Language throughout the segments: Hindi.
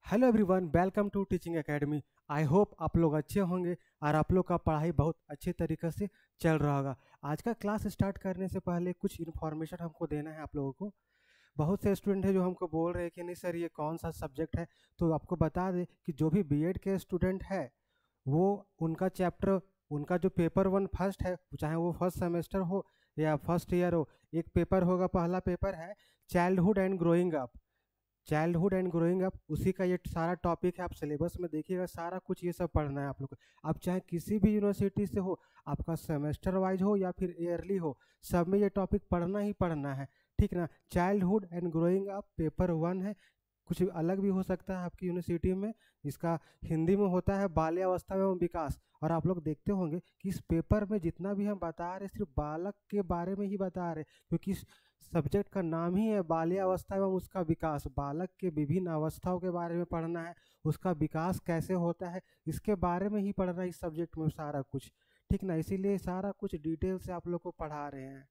Hello everyone, welcome to teaching academy. I hope आप लोग अच्छे होंगे और आप लोग का पढ़ाई बहुत अच्छे तरीके से चल रहा होगा। आज का क्लास स्टार्ट करने से पहले कुछ इन्फॉर्मेशन हमको देना है आप लोगों को। बहुत से स्टूडेंट हैं जो हमको बोल रहे हैं कि नहीं सर ये कौन सा सब्जेक्ट है। तो आपको बता दें कि जो भी बीएड के स्टूडेंट है वो उनका चैप्टर, उनका जो पेपर वन फर्स्ट है, चाहे वो फर्स्ट सेमेस्टर हो या फर्स्ट ईयर हो, एक पेपर होगा। पहला पेपर है childhood and growing up. Childhood and growing up, उसी का ये सारा टॉपिक है। आप सिलेबस में देखिएगा, सारा कुछ ये सब पढ़ना है आप लोग को। आप चाहे किसी भी यूनिवर्सिटी से हो, आपका सेमेस्टर वाइज हो या फिर ईयरली हो, सब में ये टॉपिक पढ़ना ही पढ़ना है, ठीक ना। Childhood and growing up paper one है। कुछ अलग भी हो सकता है आपकी यूनिवर्सिटी में, इसका हिंदी में होता है बाल्यावस्था एवं विकास। और आप लोग देखते होंगे कि इस पेपर में जितना भी हम बता रहे सिर्फ बालक के बारे में ही बता रहे, क्योंकि सब्जेक्ट का नाम ही है बाल्यावस्था एवं उसका विकास। बालक के विभिन्न अवस्थाओं के बारे में पढ़ना है, उसका विकास कैसे होता है इसके बारे में ही पढ़ना है इस सब्जेक्ट में सारा कुछ, ठीक ना। इसीलिए सारा कुछ डिटेल से आप लोग को पढ़ा रहे हैं।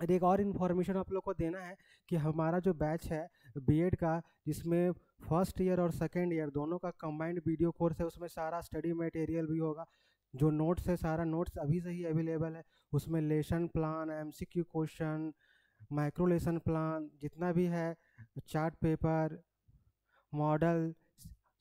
और एक और इन्फॉर्मेशन आप लोग को देना है कि हमारा जो बैच है बीएड का, जिसमें फर्स्ट ईयर और सेकेंड ईयर दोनों का कंबाइंड वीडियो कोर्स है, उसमें सारा स्टडी मटेरियल भी होगा। जो नोट्स है, सारा नोट्स अभी से ही अवेलेबल है। उसमें lesson plan, MCQ question, micro lesson plan, जितना भी है, चार्ट पेपर, मॉडल,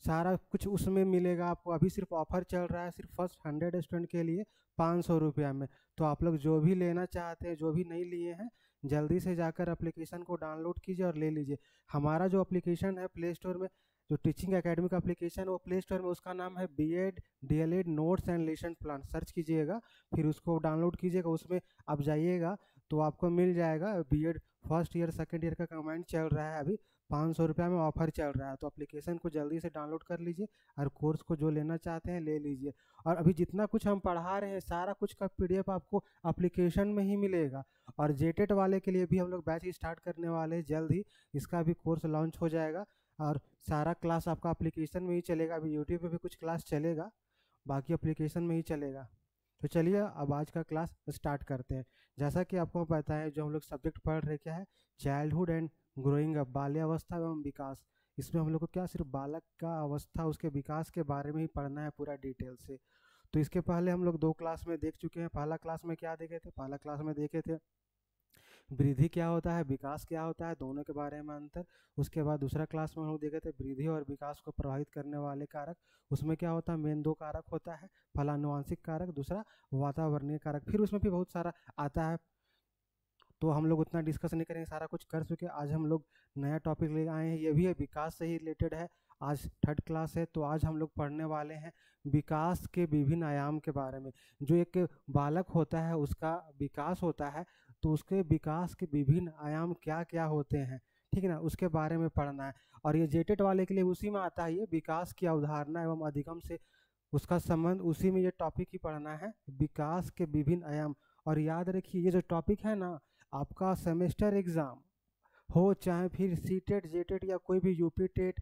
सारा कुछ उसमें मिलेगा आपको। अभी सिर्फ ऑफर चल रहा है सिर्फ फर्स्ट 100 स्टूडेंट के लिए 500 रुपया में। तो आप लोग जो भी लेना चाहते हैं, जो भी नहीं लिए हैं, जल्दी से जाकर एप्लीकेशन को डाउनलोड कीजिए और ले लीजिए। हमारा जो एप्लीकेशन है प्ले स्टोर में, जो टीचिंग एकेडमी का एप्लीकेशन है वो प्ले स्टोर में, उसका नाम है BEd DElEd notes and lesson plan. Search कीजिएगा, फिर उसको डाउनलोड कीजिएगा। उसमें आप जाइएगा तो आपको मिल जाएगा। BEd first year second year का कमेंट चल रहा है, अभी 500 रुपया में ऑफर चल रहा है। तो एप्लीकेशन को जल्दी से डाउनलोड कर लीजिए और कोर्स को जो लेना चाहते हैं ले लीजिए। और अभी जितना कुछ हम पढ़ा रहे हैं सारा कुछ का पीडीएफ आपको एप्लीकेशन में ही मिलेगा। और जेटेट वाले के लिए भी हम लोग बैच स्टार्ट करने वाले हैं जल्द ही, इसका भी कोर्स लॉन्च हो जाएगा। और सारा क्लास आपका एप्लीकेशन में ही चलेगा। अभी यूट्यूब पे भी कुछ क्लास चलेगा, बाकी एप्लीकेशन में ही चलेगा। तो चलिए अब आज का क्लास स्टार्ट करते हैं। जैसा कि आपको पता है जो हम लोग सब्जेक्ट पढ़ रहे क्या है, चाइल्डहुड एंड ग्रोइंग अप, बाल्यावस्था एवं विकास। इसमें हम लोग को क्या सिर्फ बालक का अवस्था, उसके विकास के बारे में ही पढ़ना है पूरा डिटेल से। तो इसके पहले हम लोग 2 क्लास में देख चुके हैं। पहला क्लास में क्या देखे थे, पहला क्लास में देखे थे वृद्धि क्या होता है, विकास क्या होता है, दोनों के बारे में अंतर। उसके बाद दूसरा क्लास में हम लोग देखे थे वृद्धि और विकास को प्रभावित करने वाले कारक। उसमें क्या होता है, मेन 2 कारक होता है, पहला आनुवंशिक कारक, दूसरा वातावरणीय कारक। फिर उसमें भी बहुत सारा आता है, तो हम लोग उतना डिस्कस नहीं करेंगे, सारा कुछ कर चुके। आज हम लोग नया टॉपिक ले आए हैं, ये भी है विकास से ही रिलेटेड है। आज 3rd क्लास है, तो आज हम लोग पढ़ने वाले हैं विकास के विभिन्न आयाम के बारे में। जो एक बालक होता है उसका विकास होता है, तो उसके विकास के विभिन्न आयाम क्या क्या होते हैं, ठीक है ना, उसके बारे में पढ़ना है। और ये जेटेट वाले के लिए उसी में आता है, ये विकास की अवधारणा एवं अधिगम से उसका संबंध, उसी में ये टॉपिक ही पढ़ना है, विकास के विभिन्न आयाम। और याद रखिए ये जो टॉपिक है ना, आपका सेमेस्टर एग्जाम हो, चाहे फिर सीटेट जेटेट या कोई भी UP TET,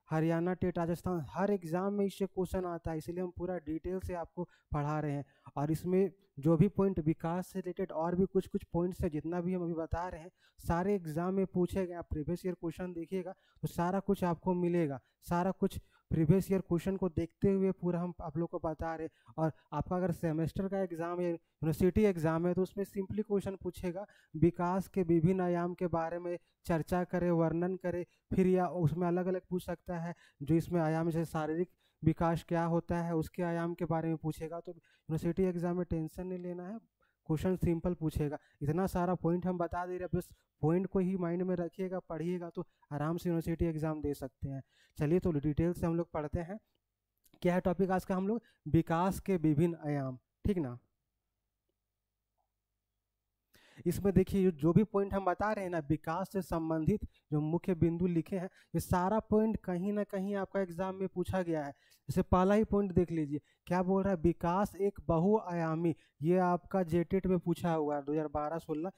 Haryana TET, Rajasthan, हर एग्जाम में इससे क्वेश्चन आता है। इसलिए हम पूरा डिटेल से आपको पढ़ा रहे हैं। और इसमें जो भी पॉइंट विकास से रिलेटेड और भी कुछ कुछ पॉइंट्स है, जितना भी हम अभी बता रहे हैं सारे एग्जाम में पूछे गए। आप प्रीवियस ईयर क्वेश्चन देखिएगा तो सारा कुछ आपको मिलेगा। सारा कुछ प्रीवियस ईयर क्वेश्चन को देखते हुए पूरा हम आप लोग को बता रहे। और आपका अगर सेमेस्टर का एग्जाम या यूनिवर्सिटी एग्जाम है तो उसमें सिंपली क्वेश्चन पूछेगा, विकास के विभिन्न आयाम के बारे में चर्चा करे, वर्णन करे। फिर या उसमें अलग अलग पूछ सकता है, जो इसमें आयाम जैसे शारीरिक विकास क्या होता है उसके आयाम के बारे में पूछेगा। तो यूनिवर्सिटी एग्जाम में टेंशन नहीं लेना है, क्वेश्चन सिंपल पूछेगा। इतना सारा पॉइंट हम बता दे रहे हैं, बस पॉइंट को ही माइंड में रखिएगा, पढ़िएगा तो आराम से यूनिवर्सिटी एग्जाम दे सकते हैं। चलिए तो डिटेल से हम लोग पढ़ते हैं। क्या है टॉपिक आज का, हम लोग विकास के विभिन्न आयाम, ठीक ना। इसमें देखिए जो भी पॉइंट हम बता रहे हैं ना, विकास से संबंधित जो मुख्य बिंदु लिखे हैं, ये सारा पॉइंट कहीं ना कहीं आपका एग्जाम में पूछा गया है। जैसे पहला ही पॉइंट देख लीजिए, क्या बोल रहा है, विकास एक बहुआयामी। ये आपका जेटेट में पूछा हुआ है 2012-16,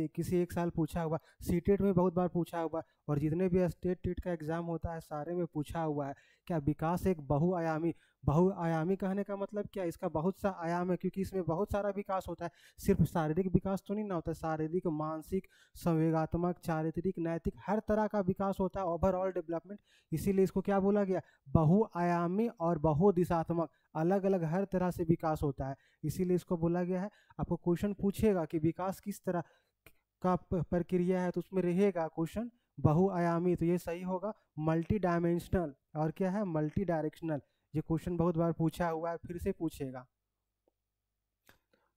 किसी एक साल पूछा हुआ, सीटेट में बहुत बार पूछा हुआ, और जितने भी स्टेट टेट का एग्जाम होता है सारे में पूछा हुआ है। क्या विकास एक बहुआयामी, बहुआयामी कहने का मतलब क्या, इसका बहुत सा आयाम है, क्योंकि इसमें बहुत सारा विकास होता है। सिर्फ शारीरिक विकास तो नहीं ना होता, शारीरिक, मानसिक, संवेगात्मक, चारित्रिक, नैतिक, हर तरह का विकास होता है, ओवरऑल डेवलपमेंट। इसीलिए इसको क्या बोला गया, बहुआयामी और बहुदिशात्मक, अलग अलग हर तरह से विकास होता है, इसीलिए इसको बोला गया है। आपको क्वेश्चन पूछेगा कि विकास किस तरह का प्रक्रिया है, तो उसमें रहेगा क्वेश्चन बहुआयामी, तो ये सही होगा। मल्टी डायमेंशनल, और क्या है, मल्टी डायरेक्शनल। ये क्वेश्चन बहुत बार पूछा हुआ है, फिर से पूछेगा।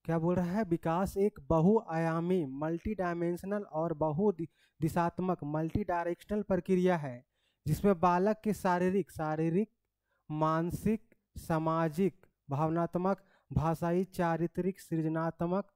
क्या बोल रहा है, विकास एक बहुआयामी, मल्टी डायमेंशनल और बहुदिशात्मक, मल्टी डायरेक्शनल प्रक्रिया है, जिसमें बालक के शारीरिक शारीरिक मानसिक, सामाजिक, भावनात्मक, भाषाई, चारित्रिक, सृजनात्मक,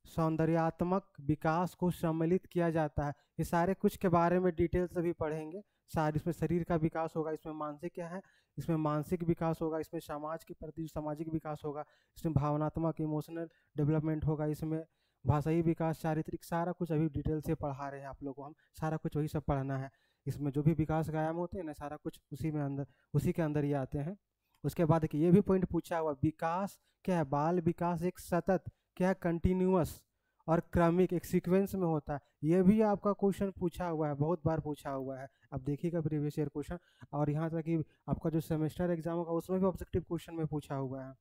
सौंदर्यात्मक विकास को सम्मिलित किया जाता है। ये सारे कुछ के बारे में डिटेल से भी पढ़ेंगे। सारे इसमें शरीर का विकास होगा, इसमें मानसिक क्या है, इसमें मानसिक विकास होगा, इसमें समाज के प्रति सामाजिक विकास होगा, इसमें भावनात्मक इमोशनल डेवलपमेंट होगा, इसमें भाषाई विकास, चारित्रिक, सारा कुछ अभी डिटेल से पढ़ा रहे हैं आप लोगों को हम, सारा कुछ वही सब पढ़ना है। इसमें जो भी विकास का आयाम होते हैं ना, सारा कुछ उसी के अंदर ही आते हैं। उसके बाद ये भी पॉइंट पूछा हुआ, विकास क्या है, बाल विकास एक सतत क्या है, कंटिन्यूअस और क्रमिक, एक सीक्वेंस में होता है। ये भी आपका क्वेश्चन पूछा हुआ है, बहुत बार पूछा हुआ है, अब देखिएगा प्रीवियस ईयर क्वेश्चन। और यहाँ तक कि आपका जो सेमेस्टर एग्जाम होगा उसमें भी ऑब्जेक्टिव क्वेश्चन में पूछा हुआ है।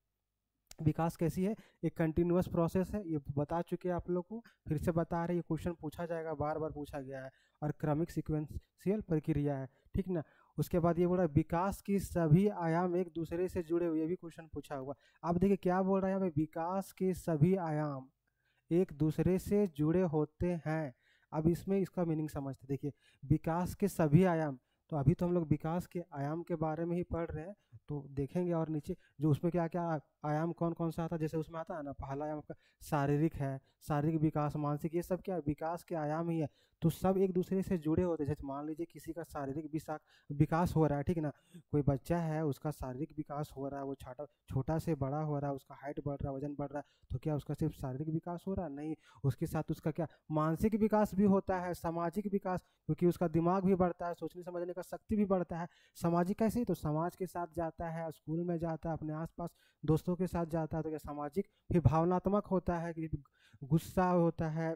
विकास कैसी है, एक कंटिन्यूअस प्रोसेस है, ये बता चुके हैं आप लोग को, फिर से बता रहे, ये क्वेश्चन पूछा जाएगा, बार बार पूछा गया है, और क्रमिक सीक्वेंशियल प्रक्रिया है, ठीक ना। उसके बाद ये बोल रहा है विकास की सभी आयाम एक दूसरे से जुड़े हुए, ये भी क्वेश्चन पूछा हुआ। आप देखिए क्या बोल रहा है यहाँ पे, विकास के सभी आयाम एक दूसरे से जुड़े होते हैं। अब इसमें इसका मीनिंग समझते, देखिए विकास के सभी आयाम, तो अभी तो हम लोग विकास के आयाम के बारे में ही पढ़ रहे हैं, तो देखेंगे और नीचे जो उसमें क्या क्या आयाम कौन कौन सा आता है, जैसे उसमें आता है ना, पहला आयाम आपका शारीरिक है, शारीरिक विकास, मानसिक, ये सब क्या विकास के आयाम ही है, तो सब एक दूसरे से जुड़े होते हैं। जैसे मान लीजिए किसी का शारीरिक विकास हो रहा है, ठीक ना, कोई बच्चा है उसका शारीरिक विकास हो रहा है, वो छोटा छोटा से बड़ा हो रहा है, उसका हाइट बढ़ रहा है, वजन बढ़ रहा है, तो क्या उसका सिर्फ शारीरिक विकास हो रहा है, नहीं, उसके साथ उसका क्या मानसिक विकास भी होता है, सामाजिक विकास, क्योंकि उसका दिमाग भी बढ़ता है, सोचने समझने का शक्ति भी बढ़ता है। सामाजिक कैसे, तो समाज के साथ जाता है, स्कूल में जाता है, अपने आसपास दोस्तों के साथ जाता है, तो क्या सामाजिक। फिर भावनात्मक होता है कि गुस्सा होता है,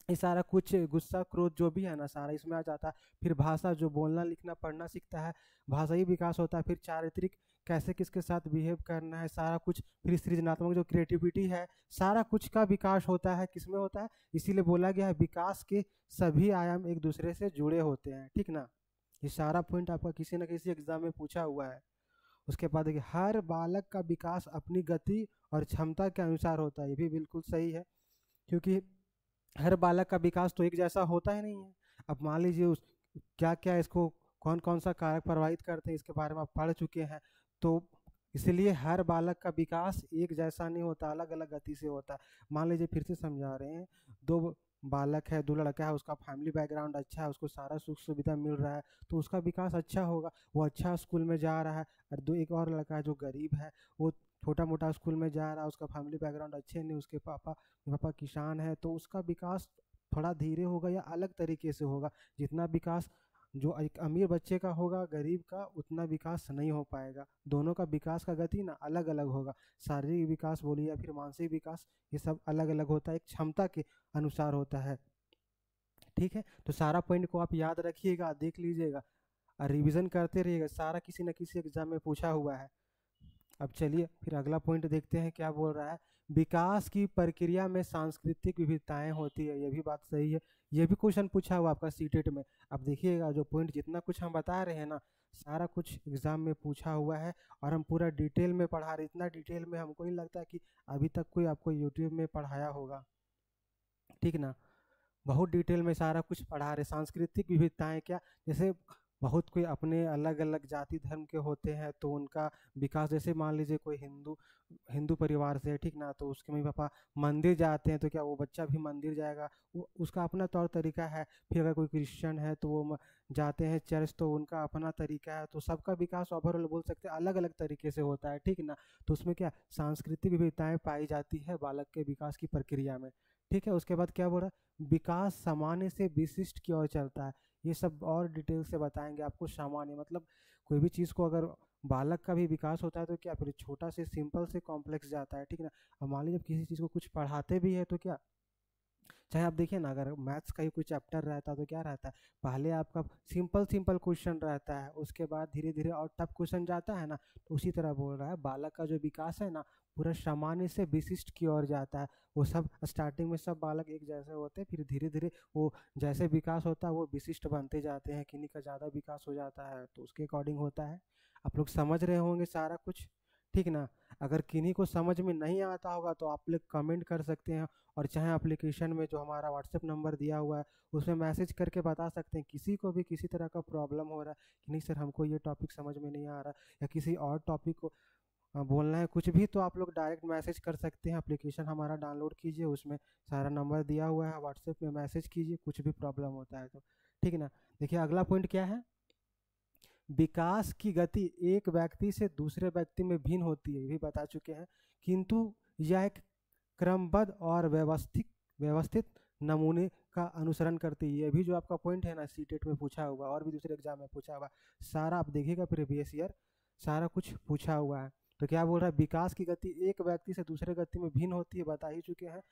ये सारा कुछ गुस्सा क्रोध जो भी है ना, सारा इसमें आ जाता है। फिर भाषा, जो बोलना लिखना पढ़ना सीखता है, भाषाई विकास होता है। फिर चारित्रिक, कैसे किसके साथ बिहेव करना है, सारा कुछ। फिर सृजनात्मक, जो क्रिएटिविटी है, सारा कुछ का विकास होता है, किसमें होता है, इसीलिए बोला गया है विकास के सभी आयाम एक दूसरे से जुड़े होते हैं, ठीक ना। ये सारा पॉइंट आपका किसी न किसी एग्जाम में पूछा हुआ है। उसके बाद देखिए, हर बालक का विकास अपनी गति और क्षमता के अनुसार होता है, ये भी बिल्कुल सही है, क्योंकि हर बालक का विकास तो एक जैसा होता ही नहीं है। अब मान लीजिए उस क्या क्या इसको कौन कौन सा कारक प्रभावित करते हैं, इसके बारे में आप पढ़ चुके हैं, तो इसलिए हर बालक का विकास एक जैसा नहीं होता, अलग अलग गति से होता है। मान लीजिए फिर से समझा रहे हैं, दो बालक है, दो लड़का है, उसका फैमिली बैकग्राउंड अच्छा है, उसको सारा सुख सुविधा मिल रहा है, तो उसका विकास अच्छा होगा, वो अच्छा स्कूल में जा रहा है। और दो एक और लड़का है जो गरीब है, वो छोटा मोटा स्कूल में जा रहा है, उसका फैमिली बैकग्राउंड अच्छे नहीं, उसके पापा किसान है, तो उसका विकास थोड़ा धीरे होगा या अलग तरीके से होगा। जितना विकास जो एक अमीर बच्चे का होगा, गरीब का उतना विकास नहीं हो पाएगा। दोनों का विकास का गति ना अलग अलग होगा। शारीरिक विकास बोलिए या फिर मानसिक विकास, ये सब अलग अलग होता है, एक क्षमता के अनुसार होता है, ठीक है। तो सारा पॉइंट को आप याद रखिएगा, देख लीजिएगा और रिविजन करते रहिएगा, सारा किसी न किसी एग्जाम में पूछा हुआ है। अब चलिए फिर अगला पॉइंट देखते हैं, क्या बोल रहा है, विकास की प्रक्रिया में सांस्कृतिक विविधताएं होती है, ये भी बात सही है, ये भी क्वेश्चन पूछा हुआ आपका सीटेट में। अब देखिएगा जो पॉइंट जितना कुछ हम बता रहे हैं ना, सारा कुछ एग्जाम में पूछा हुआ है, और हम पूरा डिटेल में पढ़ा रहे, इतना डिटेल में हमको नहीं लगता कि अभी तक कोई आपको यूट्यूब में पढ़ाया होगा, ठीक ना। बहुत डिटेल में सारा कुछ पढ़ा रहे। सांस्कृतिक विविधताएं क्या, जैसे बहुत कोई अपने अलग अलग जाति धर्म के होते हैं, तो उनका विकास, जैसे मान लीजिए कोई हिंदू हिंदू परिवार से है, ठीक ना, तो उसके मम्मी पापा मंदिर जाते हैं, तो क्या वो बच्चा भी मंदिर जाएगा? वो उसका अपना तौर तरीका है। फिर अगर कोई क्रिश्चियन है तो वो जाते हैं चर्च, तो उनका अपना तरीका है। तो सबका विकास ओवरऑल बोल सकते हैं अलग अलग तरीके से होता है, ठीक ना। तो उसमें क्या सांस्कृतिक विविधताएं पाई जाती है बालक के विकास की प्रक्रिया में, ठीक है। उसके बाद क्या बोल रहा है, विकास सामान्य से विशिष्ट की ओर चलता है। ये सब और डिटेल से बताएंगे आपको। सामान्य मतलब कोई भी चीज़ को अगर बालक का भी विकास होता है तो क्या फिर छोटा से सिंपल से कॉम्प्लेक्स जाता है, ठीक ना। अब मान लीजिए जब किसी चीज़ को कुछ पढ़ाते भी है तो क्या, चाहे आप देखिए ना, अगर मैथ्स का ही कोई चैप्टर रहता है तो क्या रहता है, पहले आपका सिंपल सिंपल क्वेश्चन रहता है, उसके बाद धीरे धीरे और टफ क्वेश्चन जाता है ना। तो उसी तरह बोल रहा है, बालक का जो विकास है ना, पूरा सामान्य से विशिष्ट की ओर जाता है। वो सब स्टार्टिंग में सब बालक एक जैसे होते हैं, फिर धीरे धीरे वो जैसे विकास होता है वो विशिष्ट बनते जाते हैं। किन्हीं का ज़्यादा विकास हो जाता है तो उसके अकॉर्डिंग होता है। आप लोग समझ रहे होंगे सारा कुछ, ठीक ना। अगर किन्हीं को समझ में नहीं आता होगा तो आप लोग कमेंट कर सकते हैं, और चाहे एप्लीकेशन में जो हमारा व्हाट्सएप नंबर दिया हुआ है उसमें मैसेज करके बता सकते हैं। किसी को भी किसी तरह का प्रॉब्लम हो रहा है कि नहीं सर हमको ये टॉपिक समझ में नहीं आ रहा, या किसी और टॉपिक को बोलना है कुछ भी, तो आप लोग डायरेक्ट मैसेज कर सकते हैं। एप्लीकेशन हमारा डाउनलोड कीजिए, उसमें सारा नंबर दिया हुआ है, व्हाट्सएप में मैसेज कीजिए कुछ भी प्रॉब्लम होता है तो, ठीक ना। देखिए अगला पॉइंट क्या है, विकास की गति एक व्यक्ति से दूसरे व्यक्ति में भिन्न होती है, ये भी बता चुके हैं। किंतु यह एक क्रमबद्ध और व्यवस्थित व्यवस्थित नमूने का अनुसरण करती है। ये भी जो आपका पॉइंट है ना, सीटेट में पूछा हुआ और भी दूसरे एग्जाम में पूछा हुआ, सारा आप देखिएगा प्रीवियस ईयर, सारा कुछ पूछा हुआ है। तो क्या बोल रहा है, विकास की गति एक व्यक्ति से दूसरे व्यक्ति में भिन्न होती है, बता ही चुके हैं।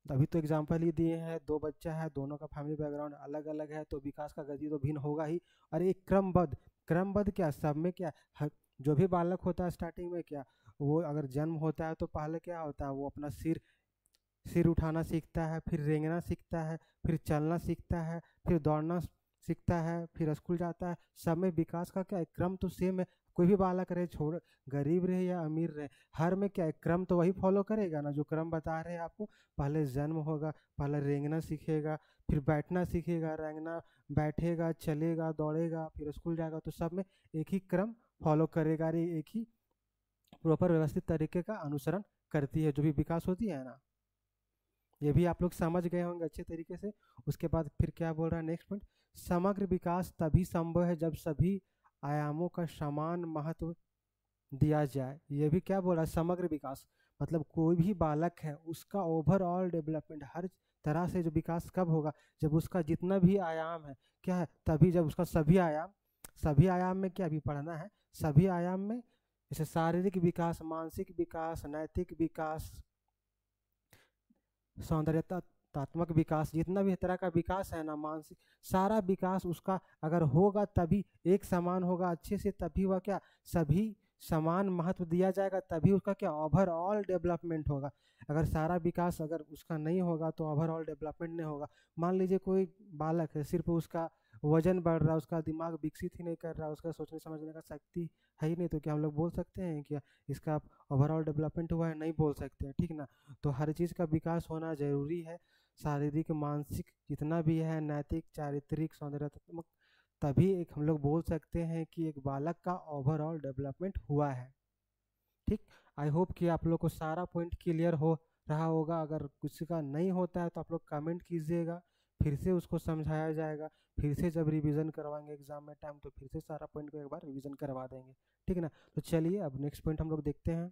अभी तो एग्जाम्पल ही दिए हैं, दो बच्चा है, दोनों का फैमिली बैकग्राउंड अलग अलग है, तो विकास का गति तो भिन्न होगा ही। और एक क्रमबद्ध, क्रमबद्ध क्या, सब में क्या, जो भी बालक होता है स्टार्टिंग में क्या, वो अगर जन्म होता है तो पहले क्या होता है, वो अपना सिर सिर उठाना सीखता है, फिर रेंगना सीखता है, फिर चलना सीखता है, फिर दौड़ना सीखता है, फिर स्कूल जाता है। सब में विकास का क्या, एक क्रम तो सेम है। कोई भी बालक रहे, छोड़ गरीब रहे या अमीर रहे, हर में क्या, एक क्रम तो वही फॉलो करेगा ना जो क्रम बता रहे हैं आपको। पहले जन्म होगा, पहले रेंगना सीखेगा, फिर बैठना सीखेगा, रेंगना, बैठेगा, चलेगा, दौड़ेगा, फिर स्कूल जाएगा। तो सब में एक ही क्रम फॉलो करेगा, एक ही प्रॉपर व्यवस्थित तरीके का अनुसरण करती है जो भी विकास होती है ना। ये भी आप लोग समझ गए होंगे अच्छे तरीके से। उसके बाद फिर क्या बोल रहा है नेक्स्ट पॉइंट, समग्र विकास तभी संभव है जब सभी आयामों का समान महत्व दिया जाए। ये भी क्या बोल रहा है, समग्र विकास मतलब कोई भी बालक है उसका ओवरऑल डेवलपमेंट, हर तरह से जो विकास कब होगा, जब उसका जितना भी आयाम है क्या है, तभी जब उसका सभी आयाम में क्या भी पढ़ना है, सभी आयाम में, जैसे शारीरिक विकास, मानसिक विकास, नैतिक विकास, सौंदर्यतात्मक विकास, जितना भी तरह का विकास है ना, मानसिक, सारा विकास उसका अगर होगा तभी एक समान होगा अच्छे से, तभी वह क्या, सभी समान महत्व दिया जाएगा, तभी उसका क्या ओवरऑल डेवलपमेंट होगा। अगर सारा विकास अगर उसका नहीं होगा तो ओवरऑल डेवलपमेंट नहीं होगा। मान लीजिए कोई बालक है, सिर्फ उसका वजन बढ़ रहा है, उसका दिमाग विकसित ही नहीं कर रहा, उसका सोचने समझने का शक्ति है ही नहीं, तो क्या हम लोग बोल सकते हैं कि इसका ओवरऑल डेवलपमेंट हुआ है? नहीं बोल सकते हैं, ठीक ना। तो हर चीज़ का विकास होना जरूरी है, शारीरिक, मानसिक, जितना भी है, नैतिक, चारित्रिक, सौंदर्यात्मक, तभी एक हम लोग बोल सकते हैं कि एक बालक का ओवरऑल डेवलपमेंट हुआ है, ठीक। आई होप कि आप लोग को सारा पॉइंट क्लियर हो रहा होगा। अगर कुछ का नहीं होता है तो आप लोग कमेंट कीजिएगा, फिर से उसको समझाया जाएगा। फिर से जब रिवीजन करवाएंगे एग्जाम में टाइम, तो फिर से सारा पॉइंट को एक बार रिवीजन करवा देंगे, ठीक है ना। तो चलिए अब नेक्स्ट पॉइंट हम लोग देखते हैं।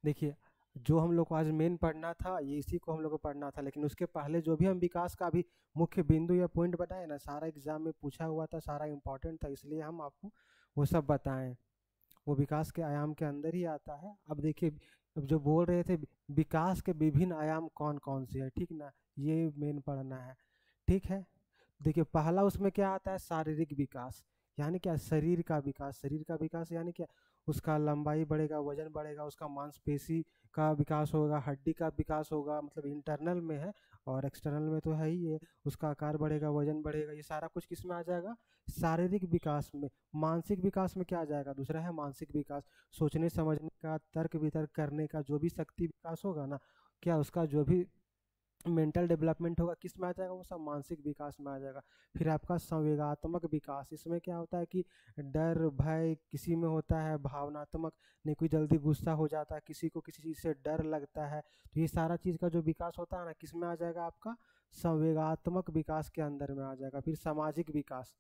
देखिए जो हम लोग को आज मेन पढ़ना था, ये इसी को हम लोग को पढ़ना था, लेकिन उसके पहले जो भी हम विकास का अभी मुख्य बिंदु या पॉइंट बताए ना, सारा एग्जाम में पूछा हुआ था, सारा इंपॉर्टेंट था, इसलिए हम आपको वो सब बताएं। वो विकास के आयाम के अंदर ही आता है। अब देखिए, अब जो बोल रहे थे विकास के विभिन्न आयाम कौन कौन से है, ठीक ना, ये मेन पढ़ना है, ठीक है। देखिए पहला उसमें क्या आता है, शारीरिक विकास, यानी क्या, शरीर का विकास। शरीर का विकास यानी क्या, उसका लंबाई बढ़ेगा, वजन बढ़ेगा, उसका मांसपेशी का विकास होगा, हड्डी का विकास होगा, मतलब इंटरनल में है, और एक्सटर्नल में तो है ही है। उसका आकार बढ़ेगा, वजन बढ़ेगा, ये सारा कुछ किस में आ जाएगा, शारीरिक विकास में। मानसिक विकास में क्या आ जाएगा, दूसरा है मानसिक विकास, सोचने समझने का, तर्क वितर्क करने का जो भी शक्ति विकास होगा ना, क्या उसका जो भी मेंटल डेवलपमेंट होगा, किस में आ जाएगा वो सब, मानसिक विकास में आ जाएगा। फिर आपका संवेगात्मक विकास, इसमें क्या होता है कि डर भय किसी में होता है, भावनात्मक, नहीं कोई जल्दी गुस्सा हो जाता है, किसी को किसी चीज़ से डर लगता है, तो ये सारा चीज़ का जो विकास होता है ना, किस में आ जाएगा आपका, संवेगात्मक विकास के अंदर में आ जाएगा। फिर सामाजिक विकास,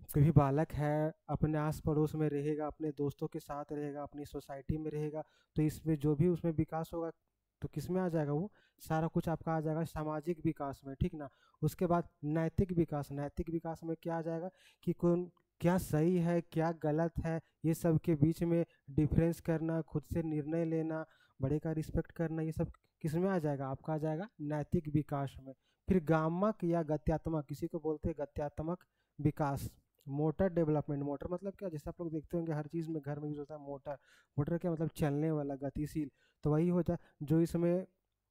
कोई भी बालक है अपने आस पड़ोस में रहेगा, अपने दोस्तों के साथ रहेगा, अपनी सोसाइटी में रहेगा, तो इसमें जो भी उसमें विकास होगा तो किस में आ जाएगा वो, सारा कुछ आपका आ जाएगा सामाजिक विकास में, ठीक ना। उसके बाद नैतिक विकास, नैतिक विकास में क्या आ जाएगा कि कौन क्या सही है क्या गलत है, ये सब के बीच में डिफरेंस करना, खुद से निर्णय लेना, बड़े का रिस्पेक्ट करना, ये सब किस में आ जाएगा, आपका आ जाएगा नैतिक विकास में। फिर गामक या गत्यात्मक, किसी को बोलते हैं गत्यात्मक विकास, मोटर डेवलपमेंट, मोटर मतलब क्या, जैसे आप लोग देखते होंगे हर चीज़ में घर में यूज होता है मोटर, मोटर क्या मतलब चलने वाला, गतिशील, तो वही होता है जो इसमें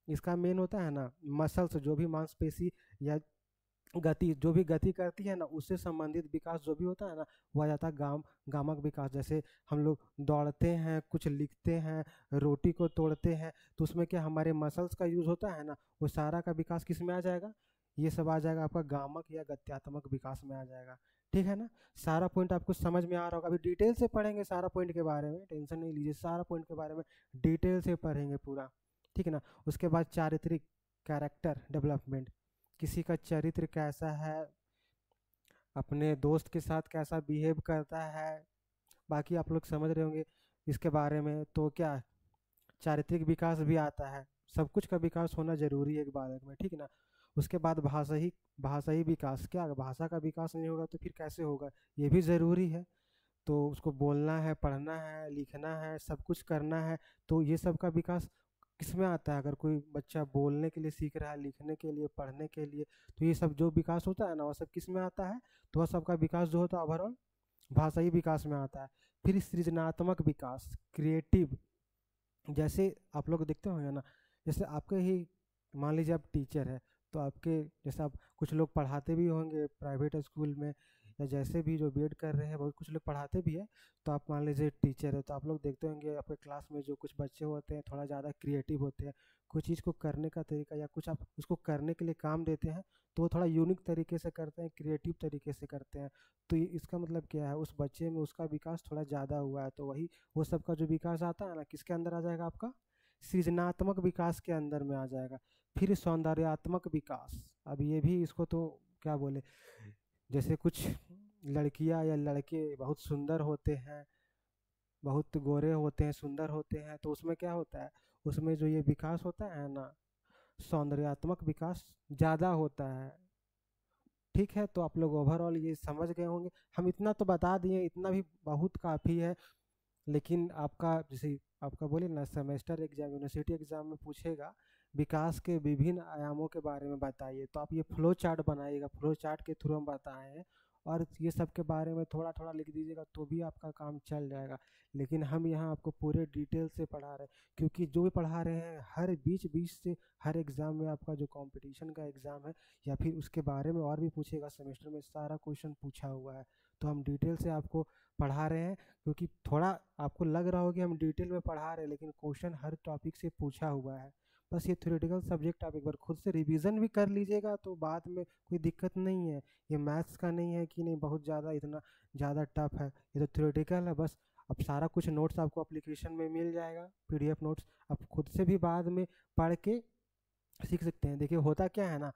इसका मेन होता है ना, मसल्स, जो भी मांसपेशी या गति, जो भी गति करती है ना, उससे संबंधित विकास जो भी होता है ना, वो आ जाता है गामक विकास। जैसे हम लोग दौड़ते हैं, कुछ लिखते हैं, रोटी को तोड़ते हैं, तो उसमें क्या हमारे मसल्स का यूज होता है ना, वो सारा का विकास किस में आ जाएगा, ये सब आ जाएगा आपका गामक या गत्यात्मक विकास में आ जाएगा। ठीक है ना, सारा पॉइंट आपको समझ में आ रहा होगा। अभी डिटेल से पढ़ेंगे सारा पॉइंट के बारे में, टेंशन नहीं लीजिए, सारा पॉइंट के बारे में डिटेल से पढ़ेंगे पूरा, ठीक है ना। उसके बाद चारित्रिक, कैरेक्टर डेवलपमेंट, किसी का चरित्र कैसा है, अपने दोस्त के साथ कैसा बिहेव करता है, बाकी आप लोग समझ रहे होंगे इसके बारे में। तो क्या चारित्रिक विकास भी आता है, सब कुछ का विकास होना जरूरी है एक बालक में, ठीक है ना। उसके बाद भाषाई विकास, क्या भाषा का विकास नहीं होगा तो फिर कैसे होगा, ये भी ज़रूरी है। तो उसको बोलना है, पढ़ना है, लिखना है, सब कुछ करना है, तो ये सब का विकास किसमें आता है, अगर कोई बच्चा बोलने के लिए सीख रहा है, लिखने के लिए, पढ़ने के लिए, तो ये सब जो विकास होता है ना, वो सब किस में आता है, तो वह सबका विकास जो होता है ओवरऑल भाषाई विकास में आता है। फिर सृजनात्मक विकास, क्रिएटिव, जैसे आप लोग देखते होंगे ना, जैसे आपके ही मान लीजिए आप टीचर है, तो आपके जैसे आप कुछ लोग पढ़ाते भी होंगे प्राइवेट स्कूल में, या जैसे भी जो बीएड कर रहे हैं, बहुत कुछ लोग पढ़ाते भी है। तो आप मान लीजिए टीचर है, तो आप लोग देखते होंगे आपके क्लास में जो कुछ बच्चे होते हैं थोड़ा ज़्यादा क्रिएटिव होते हैं, कुछ चीज़ को करने का तरीका या कुछ आप उसको करने के लिए काम देते हैं, तो वो थोड़ा यूनिक तरीके से करते हैं, क्रिएटिव तरीके से करते हैं। तो इसका मतलब क्या है, उस बच्चे में उसका विकास थोड़ा ज़्यादा हुआ है, तो वही वो सबका जो विकास आता है ना, किसके अंदर आ जाएगा, आपका सृजनात्मक विकास के अंदर में आ जाएगा। फिर सौंदर्यात्मक विकास, अब ये भी इसको तो क्या बोले, जैसे कुछ लड़कियां या लड़के बहुत सुंदर होते हैं, बहुत गोरे होते हैं, सुंदर होते हैं, तो उसमें क्या होता है, उसमें जो ये विकास होता है ना, सौंदर्यात्मक विकास ज़्यादा होता है। ठीक है, तो आप लोग ओवरऑल ये समझ गए होंगे, हम इतना तो बता दिए, इतना भी बहुत काफ़ी है। लेकिन आपका जैसे आपका बोले ना सेमेस्टर एग्जाम, यूनिवर्सिटी एग्जाम में पूछेगा विकास के विभिन्न आयामों के बारे में बताइए, तो आप ये फ्लो चार्ट बनाइएगा, फ्लो चार्ट के थ्रू हम बताए हैं, और ये सब के बारे में थोड़ा थोड़ा लिख दीजिएगा तो भी आपका काम चल जाएगा। लेकिन हम यहाँ आपको पूरे डिटेल से पढ़ा रहे हैं, क्योंकि जो भी पढ़ा रहे हैं हर बीच बीच से हर एग्ज़ाम में आपका जो कंपटीशन का एग्ज़ाम है या फिर उसके बारे में और भी पूछेगा, सेमेस्टर में सारा क्वेश्चन पूछा हुआ है, तो हम डिटेल से आपको पढ़ा रहे हैं। क्योंकि थोड़ा आपको लग रहा हो कि हम डिटेल में पढ़ा रहे हैं, लेकिन क्वेश्चन हर टॉपिक से पूछा हुआ है। बस ये थ्योरेटिकल सब्जेक्ट आप एक बार खुद से रिवीजन भी कर लीजिएगा तो बाद में कोई दिक्कत नहीं है। ये मैथ्स का नहीं है कि नहीं बहुत ज़्यादा इतना ज़्यादा टफ है, ये तो थ्योरेटिकल है बस। अब सारा कुछ नोट्स आपको एप्लीकेशन में मिल जाएगा, पीडीएफ नोट्स, आप खुद से भी बाद में पढ़ के सीख सकते हैं। देखिए होता क्या है ना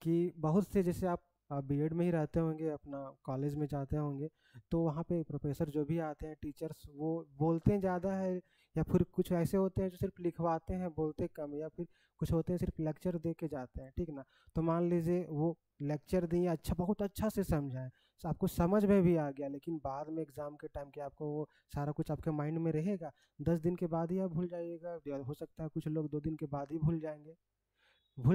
कि बहुत से, जैसे आप बीएड में ही रहते होंगे, अपना कॉलेज में जाते होंगे, तो वहाँ पे प्रोफेसर जो भी आते हैं, टीचर्स, वो बोलते ज़्यादा है, या फिर कुछ ऐसे होते हैं जो सिर्फ लिखवाते हैं, बोलते कम, या फिर कुछ होते हैं सिर्फ लेक्चर दे के जाते हैं, ठीक ना। तो मान लीजिए वो लेक्चर दिए, अच्छा बहुत अच्छा से समझाएं, तो आपको समझ में भी आ गया, लेकिन बाद में एग्जाम के टाइम के आपको वो सारा कुछ आपके माइंड में रहेगा, 10 दिन के बाद ही आप भूल जाइएगा, या हो सकता है कुछ लोग 2 दिन के बाद ही भूल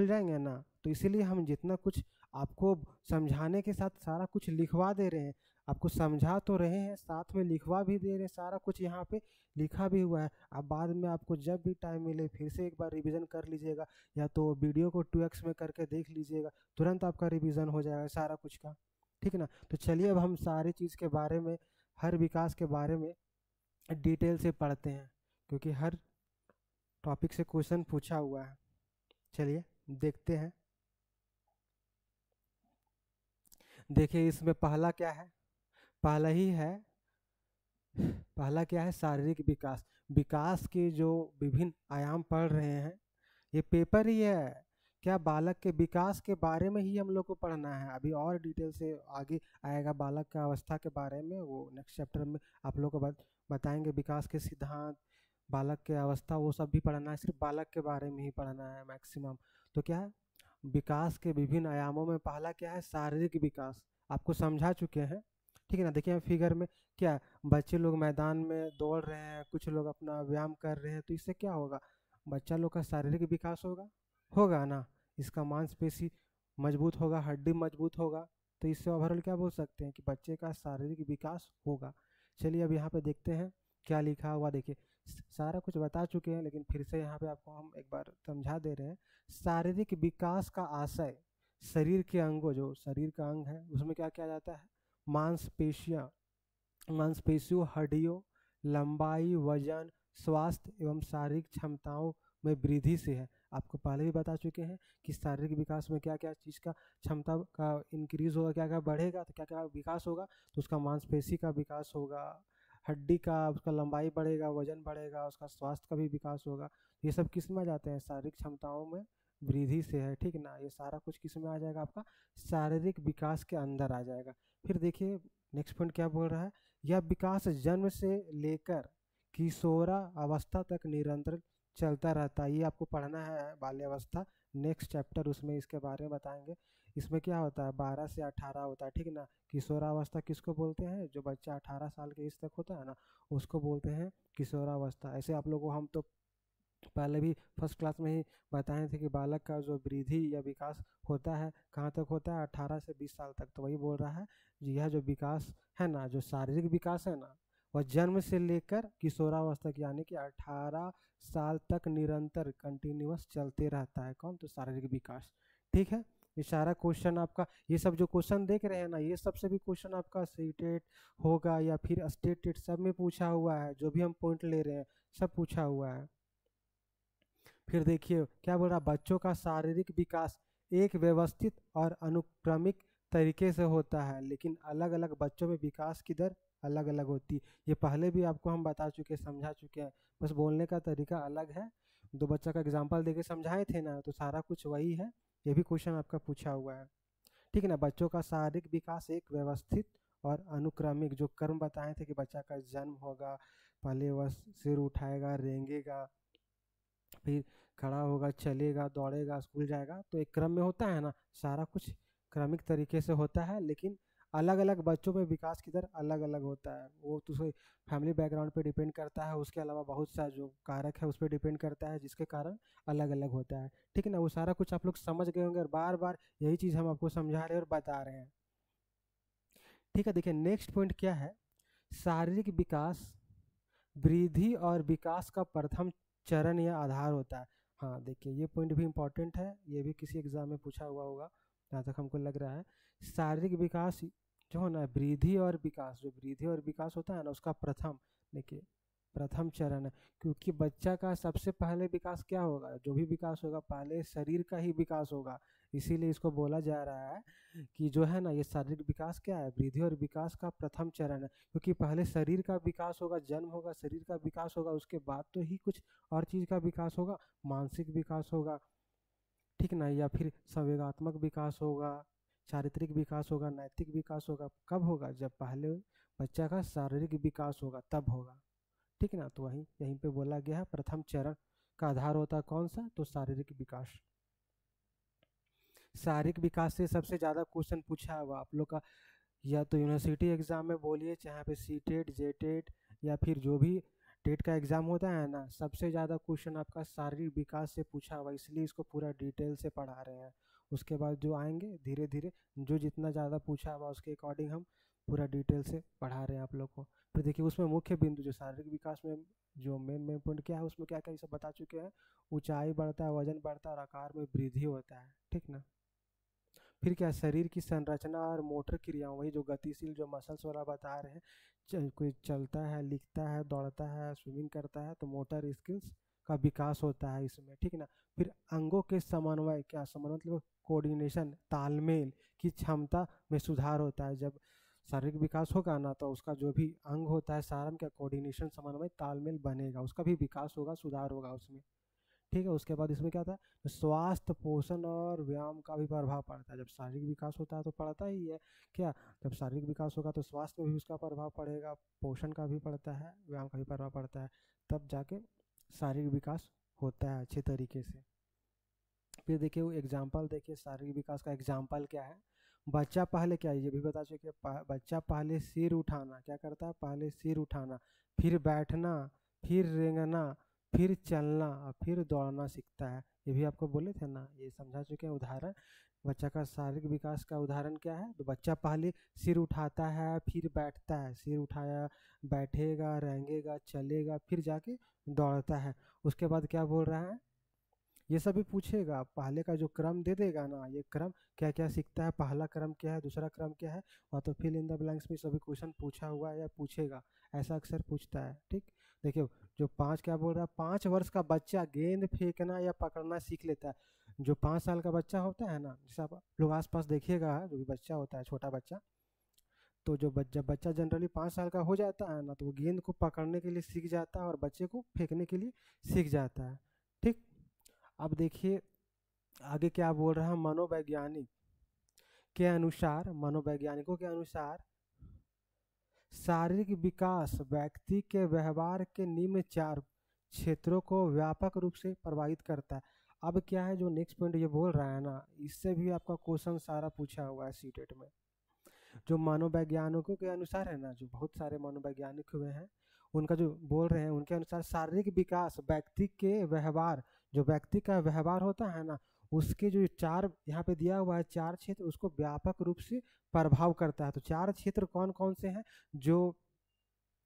जाएंगे ना। तो इसीलिए हम जितना कुछ आपको समझाने के साथ सारा कुछ लिखवा दे रहे हैं, आपको समझा तो रहे हैं, साथ में लिखवा भी दे रहे हैं, सारा कुछ यहाँ पे लिखा भी हुआ है। अब बाद में आपको जब भी टाइम मिले फिर से एक बार रिवीजन कर लीजिएगा, या तो वीडियो को 2x में करके देख लीजिएगा, तुरंत आपका रिवीजन हो जाएगा सारा कुछ का, ठीक ना। तो चलिए अब हम सारी चीज़ के बारे में, हर विकास के बारे में डिटेल से पढ़ते हैं, क्योंकि हर टॉपिक से क्वेश्चन पूछा हुआ है। चलिए। देखते हैं। देखिए इसमें पहला क्या है, पहला ही है, पहला क्या है, शारीरिक विकास। विकास के जो विभिन्न आयाम पढ़ रहे हैं, ये पेपर ही है। क्या बालक के विकास के बारे में ही हम लोग को पढ़ना है? अभी और डिटेल से आगे आएगा बालक का अवस्था के बारे में, वो नेक्स्ट चैप्टर में आप लोग को बताएंगे विकास के सिद्धांत, बालक के अवस्था, वो सब भी पढ़ना है। सिर्फ बालक के बारे में ही पढ़ना है मैक्सिमम। तो क्या है, विकास के विभिन्न आयामों में पहला क्या है, शारीरिक विकास। आपको समझा चुके हैं, ठीक है ना। देखिए फिगर में क्या, बच्चे लोग मैदान में दौड़ रहे हैं, कुछ लोग अपना व्यायाम कर रहे हैं, तो इससे क्या होगा, बच्चा लोग का शारीरिक विकास होगा, होगा ना। इसका मांसपेशी मजबूत होगा, हड्डी मजबूत होगा, तो इससे ओवरऑल क्या बोल सकते हैं कि बच्चे का शारीरिक विकास होगा। चलिए अब यहाँ पे देखते हैं क्या लिखा हुआ। देखिए सारा कुछ बता चुके हैं, लेकिन फिर से यहाँ पे आपको हम एक बार समझा दे रहे हैं। शारीरिक विकास का आशय, शरीर के अंगों, जो शरीर का अंग है उसमें क्या किया जाता है, मांसपेशियाँ, मांसपेशियों, हड्डियों, लंबाई, वजन, स्वास्थ्य एवं शारीरिक क्षमताओं में वृद्धि से है। आपको पहले भी बता चुके हैं कि शारीरिक विकास में क्या क्या चीज़ का क्षमता का इंक्रीज होगा, क्या क्या बढ़ेगा, तो क्या क्या विकास होगा, तो उसका मांसपेशी का विकास होगा, हड्डी का, उसका लंबाई बढ़ेगा, वजन बढ़ेगा, उसका स्वास्थ्य का भी विकास होगा। ये सब किस में आ जाते हैं, शारीरिक क्षमताओं में वृद्धि से है, ठीक ना। ये सारा कुछ किस में आ जाएगा, आपका शारीरिक विकास के अंदर आ जाएगा। फिर देखिए नेक्स्ट पॉइंट क्या बोल रहा है, यह विकास जन्म से लेकर किशोरा अवस्था तक निरंतर चलता रहता है। ये आपको पढ़ना है बाल्यावस्था, नेक्स्ट चैप्टर उसमें इसके बारे में बताएंगे। इसमें क्या होता है, 12 से 18 होता है, ठीक ना। किशोरावस्था किसको बोलते हैं, जो बच्चा 18 साल के एज तक होता है ना, उसको बोलते हैं किशोरावस्था। ऐसे आप लोगों को हम तो पहले भी फर्स्ट क्लास में ही बताए थे कि बालक का जो वृद्धि या विकास होता है कहाँ तक होता है, 18 से 20 साल तक। तो वही बोल रहा है, यह जो विकास है ना, जो शारीरिक विकास है ना, वह जन्म से लेकर किशोरावस्था तक यानी कि 18 साल तक निरंतर कंटिन्यूअस चलते रहता है। कौन, तो शारीरिक विकास, ठीक है। ये सारा क्वेश्चन आपका, ये सब जो क्वेश्चन देख रहे हैं ना, ये सबसे भी क्वेश्चन आपका सीटेट होगा या फिर स्टेटेड, सब में पूछा हुआ है। जो भी हम पॉइंट ले रहे हैं सब पूछा हुआ है। फिर देखिए क्या बोल रहा, बच्चों का शारीरिक विकास एक व्यवस्थित और अनुक्रमिक तरीके से होता है, लेकिन अलग अलग बच्चों में विकास की दर अलग अलग होती है। ये पहले भी आपको हम बता चुके, समझा चुके हैं, बस बोलने का तरीका अलग है। दो बच्चा का एग्जाम्पल देके समझाए थे ना, तो सारा कुछ वही है। ये भी क्वेश्चन आपका पूछा हुआ है, ठीक है ना। बच्चों का शारीरिक विकास एक व्यवस्थित और अनुक्रमिक, जो कर्म बताए थे कि बच्चा का जन्म होगा, पहले वह सिर उठाएगा, रेंगेगा, फिर खड़ा होगा, चलेगा, दौड़ेगा, स्कूल जाएगा, तो एक क्रम में होता है ना। सारा कुछ क्रमिक तरीके से होता है, लेकिन अलग अलग बच्चों में विकास की दर अलग अलग होता है। वो तो फैमिली बैकग्राउंड पे डिपेंड करता है, उसके अलावा बहुत सा जो कारक है उस पर डिपेंड करता है, जिसके कारण अलग अलग होता है, ठीक है ना। वो सारा कुछ आप लोग समझ गए होंगे, और बार बार यही चीज़ हम आपको समझा रहे हैं और बता रहे हैं, ठीक है। देखिए नेक्स्ट पॉइंट क्या है, शारीरिक विकास वृद्धि और विकास का प्रथम चरण या आधार होता है। हाँ देखिए ये पॉइंट भी इम्पोर्टेंट है, ये भी किसी एग्जाम में पूछा हुआ होगा जहाँ तक हमको लग रहा है। शारीरिक विकास जो है ना, वृद्धि और विकास, जो वृद्धि और विकास होता है ना, उसका प्रथम, देखिए प्रथम चरण है। क्योंकि बच्चा का सबसे पहले विकास क्या होगा, जो भी विकास होगा पहले शरीर का ही विकास होगा। इसीलिए इसको बोला जा रहा है कि जो है ना, ये शारीरिक विकास क्या है, वृद्धि और विकास का प्रथम चरण है। क्योंकि पहले शरीर का विकास होगा, जन्म होगा, शरीर का विकास होगा, उसके बाद तो ही कुछ और चीज़ का विकास होगा, मानसिक विकास होगा, ठीक ना, या फिर संवेगात्मक विकास होगा, चारित्रिक विकास होगा, नैतिक विकास होगा। कब होगा, जब पहले बच्चा का शारीरिक विकास होगा तब होगा, ठीक है ना। तो वहीं यहीं पे बोला गया है प्रथम चरण का आधार होता है कौन सा, तो शारीरिक विकास। शारीरिक विकास से सबसे ज़्यादा क्वेश्चन पूछा हुआ आप लोग का, या तो यूनिवर्सिटी एग्जाम में बोलिए, चाहे पे सी टेट, जे टेट, या फिर जो भी टेट का एग्जाम होता है ना, सबसे ज़्यादा क्वेश्चन आपका शारीरिक विकास से पूछा हुआ, इसलिए इसको पूरा डिटेल से पढ़ा रहे हैं। उसके बाद जो आएंगे धीरे धीरे, जो जितना ज़्यादा पूछा हुआ उसके अकॉर्डिंग हम पूरा डिटेल से पढ़ा रहे हैं आप लोग को। फिर देखिए उसमें मुख्य बिंदु जो शारीरिक विकास में जो मेन मेन पॉइंट क्या है, उसमें क्या क्या ये सब बता चुके हैं। ऊंचाई बढ़ता है, वजन बढ़ता है और आकार में वृद्धि होता है, ठीक ना। फिर क्या, शरीर की संरचना और मोटर क्रियाओं, वही जो गतिशील जो मसल्स वाला बता रहे हैं, कोई चलता है, लिखता है, दौड़ता है, स्विमिंग करता है, तो मोटर स्किल्स का विकास होता है इसमें, ठीक है ना। फिर अंगों के समन्वय, क्या समन्वय मतलब कोऑर्डिनेशन, तालमेल की क्षमता में सुधार होता है। जब शारीरिक विकास होगा ना तो उसका जो भी अंग होता है सारा में क्या कोऑर्डिनेशन, समन्वय, तालमेल बनेगा, उसका भी विकास होगा, सुधार होगा उसमें, ठीक है। उसके बाद इसमें क्या था, तो स्वास्थ्य, पोषण और व्यायाम का भी प्रभाव पड़ता है। जब शारीरिक विकास होता है तो पड़ता ही है क्या, जब शारीरिक विकास होगा तो स्वास्थ्य में भी उसका प्रभाव पड़ेगा, पोषण का भी पड़ता है, व्यायाम का भी प्रभाव पड़ता है, तब जाके शारीरिक विकास होता है अच्छे तरीके से। फिर देखिए वो एग्जाम्पल देखिए, शारीरिक विकास का एग्जाम्पल क्या है। बच्चा पहले क्या है, ये भी बता चुके, बच्चा पहले सिर उठाना क्या करता है, पहले सिर उठाना, फिर बैठना, फिर रेंगना, फिर चलना और फिर दौड़ना सीखता है। ये भी आपको बोले थे ना, ये समझा चुके हैं उदाहरण। बच्चा का शारीरिक विकास का उदाहरण क्या है, तो बच्चा पहले सिर उठाता है, फिर बैठता है, सिर उठाया, बैठेगा, रेंगेगा, चलेगा, फिर जाके दौड़ता है। उसके बाद क्या बोल रहा है, ये सभी पूछेगा, पहले का जो क्रम दे देगा ना, ये क्रम क्या क्या सीखता है, पहला क्रम क्या है, दूसरा क्रम क्या है, और तो फिल इन द ब्लैंक्स में सभी क्वेश्चन पूछा हुआ है या पूछेगा, ऐसा अक्सर पूछता है, ठीक। देखिए जो 5 क्या बोल रहा है, 5 वर्ष का बच्चा गेंद फेंकना या पकड़ना सीख लेता है। जो 5 साल का बच्चा होता है ना, जैसे आप लोग आसपास देखिएगा, जो भी बच्चा होता है, छोटा बच्चा, तो जो जब बच्चा जनरली 5 साल का हो जाता है ना, तो वो गेंद को पकड़ने के लिए सीख जाता है और बच्चे को फेंकने के लिए सीख जाता है, ठीक। अब देखिए आगे क्या बोल रहा है, मनोवैज्ञानिक के अनुसार, मनोवैज्ञानिकों के अनुसार शारीरिक विकास व्यक्ति के व्यवहार के निम्न 4 क्षेत्रों को व्यापक रूप से प्रभावित करता है। अब क्या है, जो नेक्स्ट पॉइंट ये बोल रहा है ना, इससे भी आपका क्वेश्चन सारा पूछा हुआ है सीटेट में। जो मनोवैज्ञानिकों के अनुसार है ना, जो बहुत सारे मनोवैज्ञानिक हुए हैं, उनका जो बोल रहे हैं, उनके अनुसार शारीरिक विकास व्यक्ति के व्यवहार, जो व्यक्ति का व्यवहार होता है ना, उसके जो 4 यहाँ पे दिया हुआ है 4 क्षेत्र, उसको व्यापक रूप से प्रभाव करता है। तो 4 क्षेत्र कौन कौन से हैं जो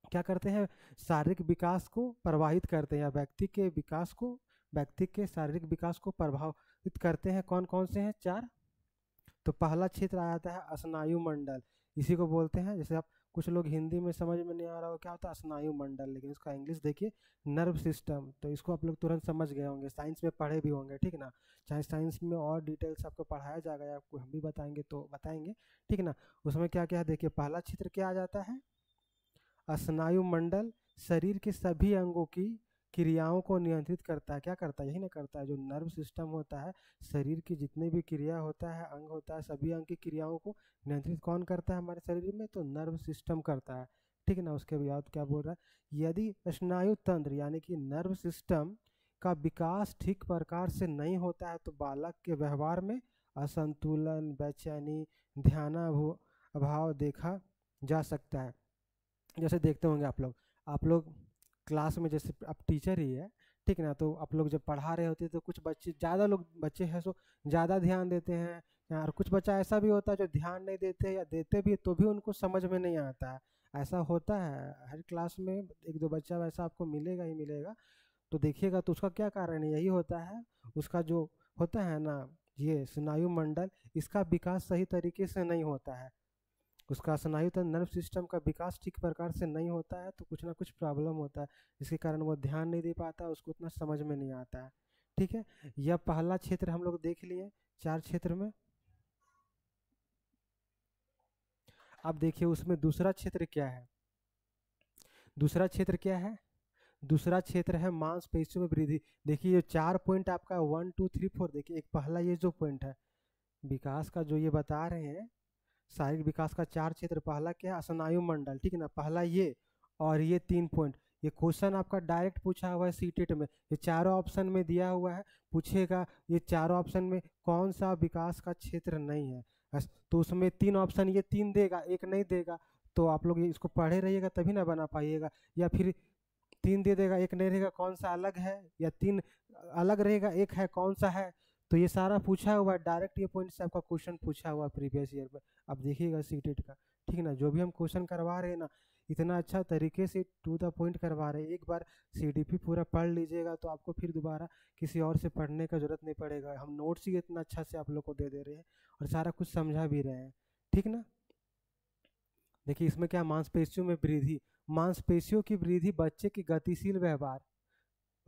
क्या करते हैं, शारीरिक विकास को प्रभावित करते हैं, या व्यक्ति के विकास को, व्यक्ति के शारीरिक विकास को प्रभावित करते हैं, कौन कौन से हैं 4। तो पहला क्षेत्र आ जाता है स्नायु मंडल, इसी को बोलते हैं, जैसे आप कुछ लोग हिंदी में समझ में नहीं आ रहा हो क्या होता है स्नायु मंडल, लेकिन इसका इंग्लिश देखिए नर्व सिस्टम, तो इसको आप लोग तुरंत समझ गए होंगे, साइंस में पढ़े भी होंगे, ठीक ना। चाहे साइंस में और डिटेल्स आपको पढ़ाया जाएगा या आपको हम भी बताएंगे तो बताएंगे, ठीक ना। उसमें क्या क्या है देखिए, पहला क्षेत्र क्या आ जाता है, स्नायु मंडल शरीर के सभी अंगों की क्रियाओं को नियंत्रित करता है, क्या करता है, यही ना करता है, जो नर्व सिस्टम होता है, शरीर की जितने भी क्रिया होता है, अंग होता है, सभी अंग की क्रियाओं को नियंत्रित कौन करता है हमारे शरीर में, तो नर्व सिस्टम करता है, ठीक है ना। उसके बाद क्या बोल रहा है, यदि स्नायु तंत्र यानी कि नर्व सिस्टम का विकास ठीक प्रकार से नहीं होता है तो बालक के व्यवहार में असंतुलन, बेचैनी, अभाव देखा जा सकता है। जैसे देखते होंगे आप लोग क्लास में, जैसे आप टीचर ही है, ठीक ना, तो आप लोग जब पढ़ा रहे होते हैं तो कुछ बच्चे, ज़्यादा लोग बच्चे हैं सो ज़्यादा ध्यान देते हैं, और कुछ बच्चा ऐसा भी होता है जो ध्यान नहीं देते, या देते भी तो भी उनको समझ में नहीं आता है। ऐसा होता है हर क्लास में, एक दो बच्चा वैसा आपको मिलेगा ही मिलेगा। तो देखिएगा तो उसका क्या कारण है, यही होता है, उसका जो होता है ना, ये स्नायु मंडल, इसका विकास सही तरीके से नहीं होता है, उसका स्नायु तंत्र, नर्व सिस्टम का विकास ठीक प्रकार से नहीं होता है, तो कुछ ना कुछ प्रॉब्लम होता है, जिसके कारण वो ध्यान नहीं दे पाता, उसको उतना समझ में नहीं आता है, ठीक है। यह पहला क्षेत्र हम लोग देख लिए 4 क्षेत्र में। अब देखिए उसमें दूसरा क्षेत्र क्या है, दूसरा क्षेत्र क्या है, दूसरा क्षेत्र है मांसपेशियों में वृद्धि। देखिए ये 4 पॉइंट आपका 1 2 3 4, देखिए एक पहला ये जो पॉइंट है विकास का, जो ये बता रहे हैं शारीरिक विकास का 4 क्षेत्र, पहला क्या है स्नायु मंडल, ठीक है ना, पहला ये, और ये 3 पॉइंट, ये क्वेश्चन आपका डायरेक्ट पूछा हुआ है सीटेट में, ये चारों ऑप्शन में दिया हुआ है, पूछेगा ये चारों ऑप्शन में कौन सा विकास का क्षेत्र नहीं है, तो उसमें 3 ऑप्शन, ये 3 देगा, एक नहीं देगा, तो आप लोग इसको पढ़े रहिएगा तभी ना बना पाइएगा, या फिर 3 दे देगा, एक नहीं रहेगा, कौन सा अलग है, या 3 अलग रहेगा, एक है, कौन सा है। तो ये सारा पूछा हुआ है डायरेक्ट, ये पॉइंट से आपका क्वेश्चन पूछा हुआ प्रीवियस ईयर में, आप देखिएगा सीटेट का, ठीक ना। जो भी हम क्वेश्चन करवा रहे हैं ना, इतना अच्छा तरीके से टू द पॉइंट करवा रहे हैं, एक बार सीडीपी पूरा पढ़ लीजिएगा तो आपको फिर दोबारा किसी और से पढ़ने का जरूरत नहीं पड़ेगा, हम नोट्स ही इतना अच्छा से आप लोग को दे दे रहे हैं और सारा कुछ समझा भी रहे हैं, ठीक ना। देखिए इसमें क्या, मांसपेशियों में वृद्धि, मांसपेशियों की वृद्धि बच्चे की गतिशील व्यवहार,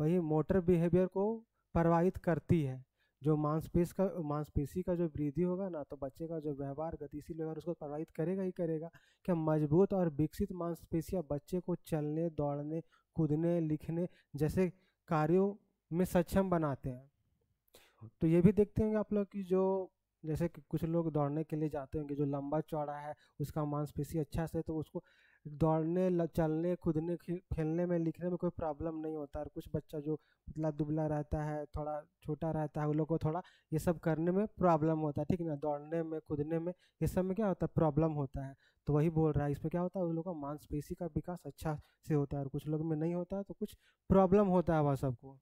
वही मोटर बिहेवियर को प्रभावित करती है। जो मांसपेशी का जो वृद्धि होगा ना, तो बच्चे का जो व्यवहार, गतिशील व्यवहार उसको प्रभावित करेगा ही करेगा। क्या मजबूत और विकसित मांसपेशियां बच्चे को चलने, दौड़ने, कूदने, लिखने जैसे कार्यों में सक्षम बनाते हैं। तो ये भी देखते होंगे आप लोग कि जो जैसे कि कुछ लोग दौड़ने के लिए जाते होंगे, जो लंबा चौड़ा है उसका मांसपेशी अच्छा से, तो उसको दौड़ने, चलने, कूदने, खेलने में, लिखने में कोई प्रॉब्लम नहीं होता। और कुछ बच्चा जो पतला दुबला रहता है, थोड़ा छोटा रहता है, उन लोग को थोड़ा ये सब करने में प्रॉब्लम होता है, ठीक ना, दौड़ने में, कूदने में, ये सब में क्या होता है, प्रॉब्लम होता है। तो वही बोल रहा है, इसमें क्या होता है, उन लोगों का मांसपेशी का विकास अच्छा से होता है और कुछ लोग में नहीं होता है, तो कुछ प्रॉब्लम होता है वह सबको।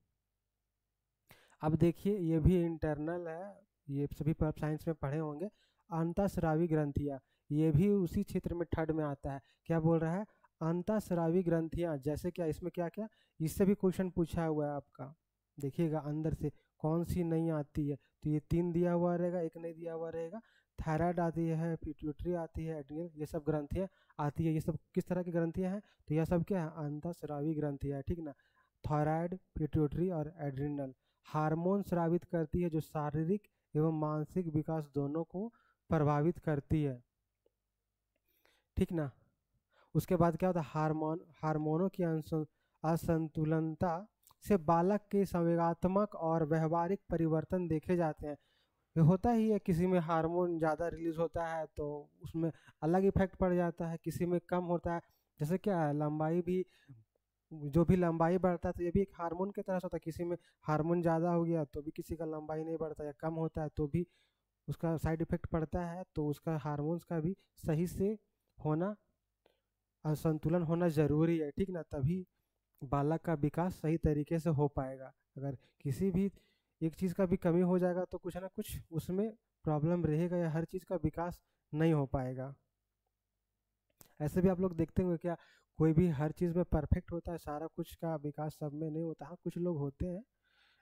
अब देखिए ये भी इंटरनल है, ये सभी पर आप साइंस में पढ़े होंगे। अंतःस्रावी ग्रंथियाँ, ये भी उसी क्षेत्र में थर्ड में आता है। क्या बोल रहा है, अंतःस्रावी ग्रंथियाँ, जैसे क्या, इसमें क्या क्या, इससे भी क्वेश्चन पूछा हुआ है आपका। देखिएगा अंदर से कौन सी नहीं आती है, तो ये 3 दिया हुआ रहेगा, एक नहीं दिया हुआ रहेगा। थायराइड आती है, पिट्यूटरी आती है, एड्रिनल, ये सब ग्रंथियाँ आती है। ये सब किस तरह की ग्रंथियाँ हैं, तो यह सब क्या है, अंतःस्रावी ग्रंथियाँ है, ठीक ना। थायराइड, पिट्यूटरी और एड्रिनल हार्मोन स्रावित करती है, जो शारीरिक एवं मानसिक विकास दोनों को प्रभावित करती है, ठीक ना। उसके बाद क्या होता है, हार्मोनों की असंतुलनता से बालक के संवेगात्मक और व्यवहारिक परिवर्तन देखे जाते हैं। ये होता ही है, किसी में हार्मोन ज़्यादा रिलीज होता है तो उसमें अलग इफेक्ट पड़ जाता है, किसी में कम होता है। जैसे क्या है, लंबाई भी, जो भी लंबाई बढ़ता है तो ये भी एक हार्मोन की तरह से होता है। किसी में हार्मोन ज़्यादा हो गया तो भी किसी का लंबाई नहीं बढ़ता, या कम होता है तो भी उसका साइड इफेक्ट पड़ता है। तो उसका हार्मोन्स का भी सही से होना, संतुलन होना ज़रूरी है, ठीक ना, तभी बालक का विकास सही तरीके से हो पाएगा। अगर किसी भी एक चीज़ का भी कमी हो जाएगा तो कुछ ना कुछ उसमें प्रॉब्लम रहेगा, या हर चीज़ का विकास नहीं हो पाएगा। ऐसे भी आप लोग देखते होंगे, क्या कोई भी हर चीज़ में परफेक्ट होता है, सारा कुछ का विकास सब में नहीं होता। हाँ, कुछ लोग होते हैं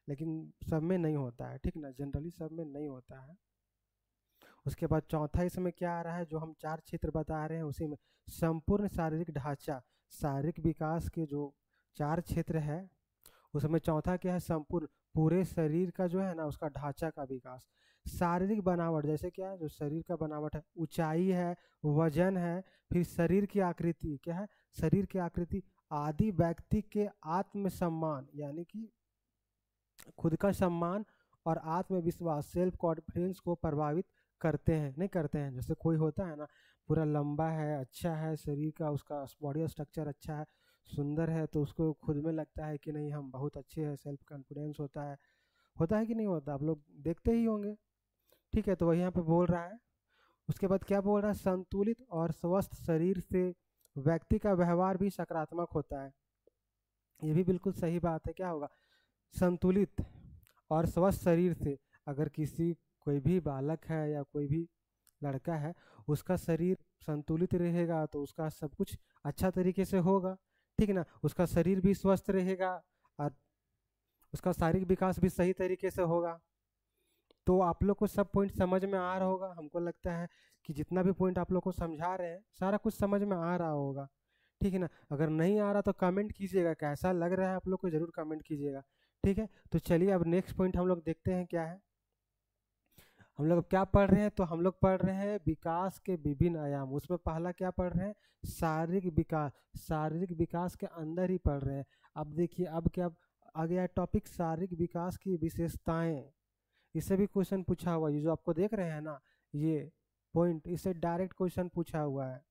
लेकिन सब में नहीं होता है, ठीक ना, जनरली सब में नहीं होता है। उसके बाद चौथा इसमें क्या आ रहा है, जो हम 4 क्षेत्र बता रहे हैं उसी में संपूर्ण शारीरिक ढांचा, शारीरिक विकास के जो 4 क्षेत्र है उसमें चौथा क्या है, संपूर्ण, पूरे शरीर का जो है ना उसका ढांचा का विकास। शारीरिक बनावट, जैसे क्या है, जो शरीर का बनावट है, ऊंचाई है, वजन है, फिर शरीर की आकृति क्या है, शरीर की आकृति आदि व्यक्ति के आत्मसम्मान, यानी कि खुद का सम्मान और आत्मविश्वास, सेल्फ कॉन्फिडेंस को प्रभावित करते हैं, नहीं करते हैं। जैसे कोई होता है ना, पूरा लंबा है, अच्छा है शरीर का, उसका बॉडी स्ट्रक्चर अच्छा है, सुंदर है, तो उसको खुद में लगता है कि नहीं हम बहुत अच्छे हैं, सेल्फ कॉन्फिडेंस होता है कि नहीं होता, आप लोग देखते ही होंगे, ठीक है। तो वही यहाँ पे बोल रहा है। उसके बाद क्या बोल रहा है, संतुलित और स्वस्थ शरीर से व्यक्ति का व्यवहार भी सकारात्मक होता है। ये भी बिल्कुल सही बात है। क्या होगा, संतुलित और स्वस्थ शरीर से, अगर किसी, कोई भी बालक है या कोई भी लड़का है, उसका शरीर संतुलित रहेगा तो उसका सब कुछ अच्छा तरीके से होगा, ठीक ना, उसका शरीर भी स्वस्थ रहेगा और उसका शारीरिक विकास भी सही तरीके से होगा। तो आप लोग को सब पॉइंट समझ में आ रहा होगा, हमको लगता है कि जितना भी पॉइंट आप लोग को समझा रहे हैं सारा कुछ समझ में आ रहा होगा, ठीक है ना। अगर नहीं आ रहा तो कमेंट कीजिएगा, कैसा लग रहा है आप लोग को ज़रूर कमेंट कीजिएगा, ठीक है। तो चलिए अब नेक्स्ट पॉइंट हम लोग देखते हैं क्या है। हम लोग अब क्या पढ़ रहे हैं, तो हम लोग पढ़ रहे हैं विकास के विभिन्न आयाम। उसमें पहला क्या पढ़ रहे हैं, शारीरिक विकास। शारीरिक विकास के अंदर ही पढ़ रहे हैं। अब देखिए अब क्या आ गया टॉपिक, शारीरिक विकास की विशेषताएं। इससे भी क्वेश्चन पूछा हुआ है, ये जो आपको देख रहे हैं ना ये पॉइंट, इससे डायरेक्ट क्वेश्चन पूछा हुआ है।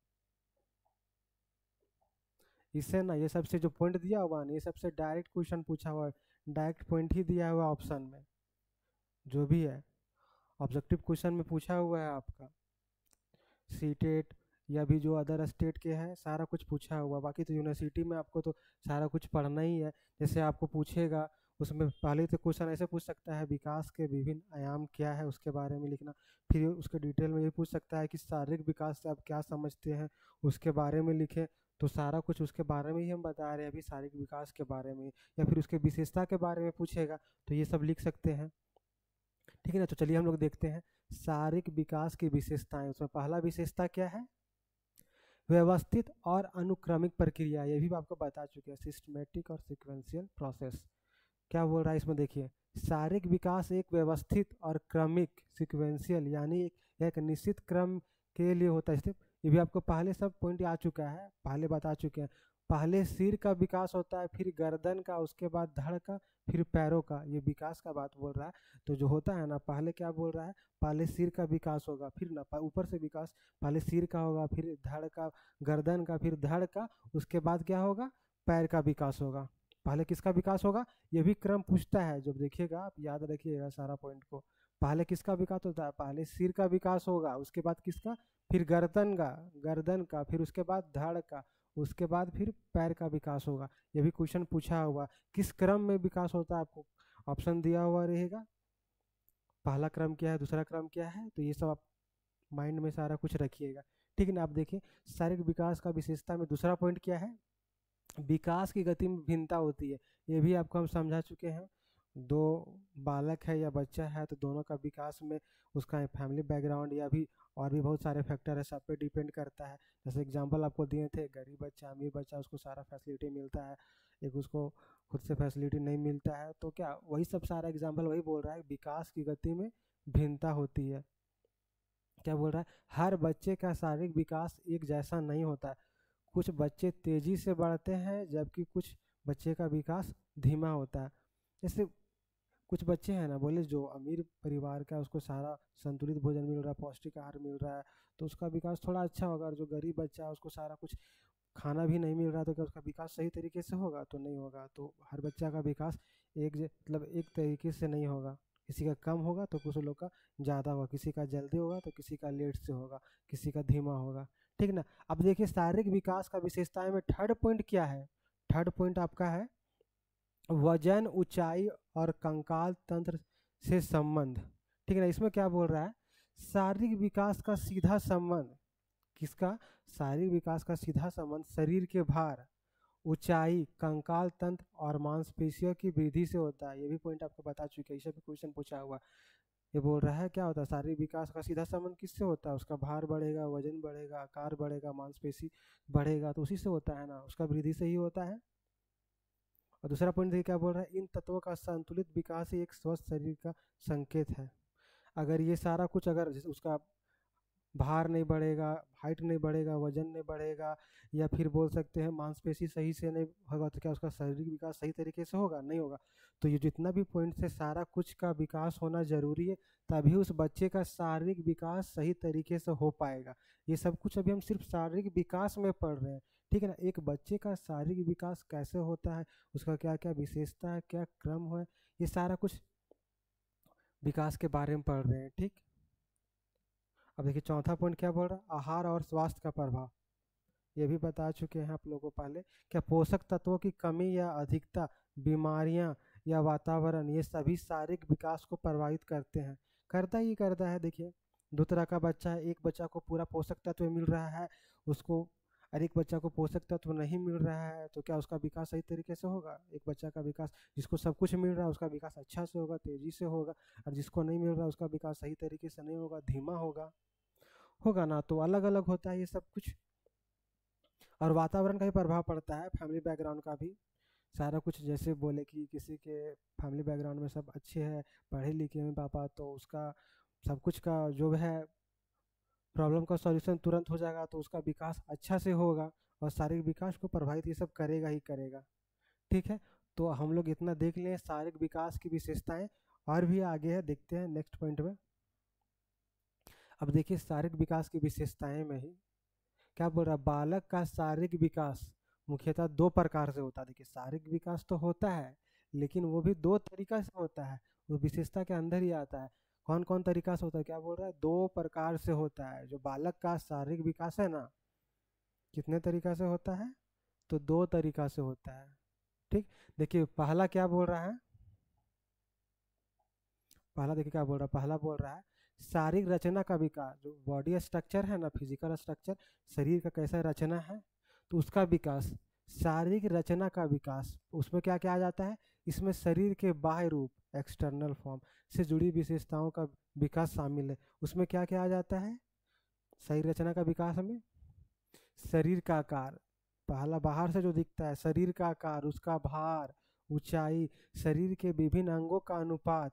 इससे ना ये सबसे जो पॉइंट दिया हुआ है ना, ये सबसे डायरेक्ट क्वेश्चन पूछा हुआ है, डायरेक्ट पॉइंट ही दिया हुआ ऑप्शन में, जो भी है ऑब्जेक्टिव क्वेश्चन में पूछा हुआ है आपका। सीटेट या भी जो अदर स्टेट के हैं सारा कुछ पूछा हुआ। बाकी तो यूनिवर्सिटी में आपको तो सारा कुछ पढ़ना ही है। जैसे आपको पूछेगा उसमें पहले तो क्वेश्चन ऐसे पूछ सकता है, विकास के विभिन्न आयाम क्या है उसके बारे में लिखना। फिर उसके डिटेल में ये पूछ सकता है कि शारीरिक विकास से आप क्या समझते हैं, उसके बारे में लिखें। तो सारा कुछ उसके बारे में ही हम बता रहे हैं अभी, शारीरिक विकास के बारे में, या फिर उसके विशेषता के बारे में पूछेगा तो ये सब लिख सकते हैं, ठीक है ना। तो चलिए हम लोग देखते हैं शारीरिक विकास की विशेषताएं। उसमें पहला विशेषता क्या है, व्यवस्थित और अनुक्रमिक प्रक्रिया। ये भी आपको बता चुके हैं, सिस्टमेटिक और सिक्वेंशियल प्रोसेस। क्या बोल रहा है इसमें देखिए, शारीरिक विकास एक व्यवस्थित और क्रमिक सिक्वेंशियल यानी एक निश्चित क्रम के लिए होता है। ये भी आपको पहले सब पॉइंट आ चुका है, पहले बता चुके हैं। पहले सिर का विकास होता है, फिर गर्दन का, उसके बाद धड़ का, फिर पैरों का। ये विकास का बात बोल रहा है। तो जो होता है ना, पहले क्या बोल रहा है, पहले सिर का विकास होगा, फिर ना ऊपर से विकास, पहले सिर का होगा, फिर धड़ का, गर्दन का, फिर धड़ का, उसके बाद क्या होगा, पैर का विकास होगा। पहले किसका विकास होगा, ये भी क्रम पूछता है, जब देखिएगा आप याद रखिएगा सारा पॉइंट को। पहले किसका विकास होता है, पहले सिर का विकास होगा, उसके बाद किसका, फिर गर्दन का, फिर उसके बाद धड़ का, उसके बाद फिर पैर का विकास होगा। ये भी क्वेश्चन पूछा हुआ, किस क्रम में विकास होता है, आपको ऑप्शन दिया हुआ रहेगा, पहला क्रम क्या है, दूसरा क्रम क्या है। तो ये सब आप माइंड में सारा कुछ रखिएगा, ठीक है ना। आप देखिए शारीरिक विकास का विशेषता में दूसरा पॉइंट क्या है, विकास की गति में भिन्नता होती है। ये भी आपको हम समझा चुके हैं। दो बालक है या बच्चा है तो दोनों का विकास में उसका फैमिली बैकग्राउंड या भी और भी बहुत सारे फैक्टर है, सब पे डिपेंड करता है। जैसे एग्जांपल आपको दिए थे, गरीब बच्चा अमीर बच्चा, उसको सारा फैसिलिटी मिलता है, एक उसको खुद से फैसिलिटी नहीं मिलता है। तो क्या वही सब सारा एग्जांपल वही बोल रहा है, विकास की गति में भिन्नता होती है। क्या बोल रहा है, हर बच्चे का शारीरिक विकास एक जैसा नहीं होता है। कुछ बच्चे तेजी से बढ़ते हैं जबकि कुछ बच्चे का विकास धीमा होता है। जैसे कुछ बच्चे हैं ना, बोले जो अमीर परिवार का, उसको सारा संतुलित भोजन मिल रहा है, पौष्टिक आहार मिल रहा है, तो उसका विकास थोड़ा अच्छा होगा। और जो गरीब बच्चा है उसको सारा कुछ खाना भी नहीं मिल रहा, तो क्या उसका विकास सही तरीके से होगा, तो नहीं होगा। तो हर बच्चा का विकास मतलब एक तरीके से नहीं होगा, किसी का कम होगा तो कुछ लोग का ज़्यादा होगा, किसी का जल्दी होगा तो किसी का लेट से होगा, किसी का धीमा होगा, ठीक ना। अब देखिए शारीरिक विकास का विशेषताएं में थर्ड पॉइंट क्या है, थर्ड पॉइंट आपका है वजन, ऊंचाई और कंकाल तंत्र से संबंध, ठीक है ना। इसमें क्या बोल रहा है, शारीरिक विकास का सीधा संबंध, किसका, शारीरिक विकास का सीधा संबंध शरीर के भार, ऊंचाई, कंकाल तंत्र और मांसपेशियों की वृद्धि से होता है। ये भी पॉइंट आपको बता चुके हैं, इसे भी क्वेश्चन पूछा हुआ। ये बोल रहा है क्या होता है, शारीरिक विकास का सीधा संबंध किससे होता है, उसका भार बढ़ेगा, वजन बढ़ेगा, आकार बढ़ेगा, मांसपेशी बढ़ेगा, तो उसी से होता है ना, उसका वृद्धि से ही होता है। और दूसरा पॉइंट देखिए क्या बोल रहा है, इन तत्वों का संतुलित विकास ही एक स्वस्थ शरीर का संकेत है। अगर ये सारा कुछ, अगर उसका भार नहीं बढ़ेगा, हाइट नहीं बढ़ेगा, वजन नहीं बढ़ेगा, या फिर बोल सकते हैं मांसपेशी सही से नहीं होगा, तो क्या उसका शारीरिक विकास सही तरीके से होगा, नहीं होगा। तो ये जितना भी पॉइंट है सारा कुछ का विकास होना जरूरी है, तभी उस बच्चे का शारीरिक विकास सही तरीके से हो पाएगा। ये सब कुछ अभी हम सिर्फ शारीरिक विकास में पढ़ रहे हैं, ठीक है ना। एक बच्चे का शारीरिक विकास कैसे होता है, उसका क्या क्या विशेषता है, क्या क्रम है, ये सारा कुछ विकास के बारे में पढ़ रहे हैं, ठीक। अब देखिए चौथा पॉइंट क्या बोल रहा है, आहार और स्वास्थ्य का प्रभाव। ये भी बता चुके हैं आप लोगों को पहले, क्या पोषक तत्वों की कमी या अधिकता, बीमारियां या वातावरण, ये सभी शारीरिक विकास को प्रभावित करते हैं, करता ही करता है। देखिए दो तरह का बच्चा है, एक बच्चा को पूरा पोषक तत्व मिल रहा है उसको, और एक बच्चा को पोषक तत्व नहीं मिल रहा है, तो क्या उसका विकास सही तरीके से होगा। एक बच्चा का विकास, जिसको सब कुछ मिल रहा है उसका विकास अच्छा से होगा, तेजी से होगा, और जिसको नहीं मिल रहा उसका विकास सही तरीके से नहीं होगा, धीमा होगा, होगा ना। तो अलग अलग होता है ये सब कुछ। और वातावरण का भी प्रभाव पड़ता है, फैमिली बैकग्राउंड का भी सारा कुछ। जैसे बोले कि किसी के फैमिली बैकग्राउंड में सब अच्छे हैं, पढ़े लिखे हैं पापा, तो उसका सब कुछ का जो है प्रॉब्लम का सॉल्यूशन तुरंत हो जाएगा, तो उसका विकास अच्छा से होगा, और शारीरिक विकास को प्रभावित ये सब करेगा ही करेगा, ठीक है। तो हम लोग इतना देख लें शारीरिक विकास की विशेषताएं, और भी आगे है, देखते हैं नेक्स्ट पॉइंट में। अब देखिए शारीरिक विकास की विशेषताएं में ही क्या बोल रहा है, बालक का शारीरिक विकास मुख्यतः दो प्रकार से होता है। देखिए शारीरिक विकास तो होता है, लेकिन वो भी दो तरीका से होता है, वो विशेषता के अंदर ही आता है। कौन कौन तरीका से होता है, क्या बोल रहा है, दो प्रकार से होता है। जो बालक का शारीरिक विकास है ना, कितने तरीका से होता है, तो दो तरीका से होता है, ठीक। देखिए पहला क्या बोल रहा है, पहला देखिए क्या बोल रहा है, पहला बोल रहा है शारीरिक रचना का विकास, जो बॉडी स्ट्रक्चर है ना, फिजिकल स्ट्रक्चर, शरीर का कैसा रचना है, तो उसका विकास, शारीरिक रचना का विकास, उसमें क्या क्या आ जाता है, इसमें शरीर के बाह्य रूप, एक्सटर्नल फॉर्म से जुड़ी विशेषताओं का विकास शामिल है। उसमें क्या क्या आ जाता है, शरीर रचना का विकास में शरीर का आकार, पहला बाहर से जो दिखता है, शरीर का आकार, उसका भार, ऊंचाई, शरीर के विभिन्न अंगों का अनुपात,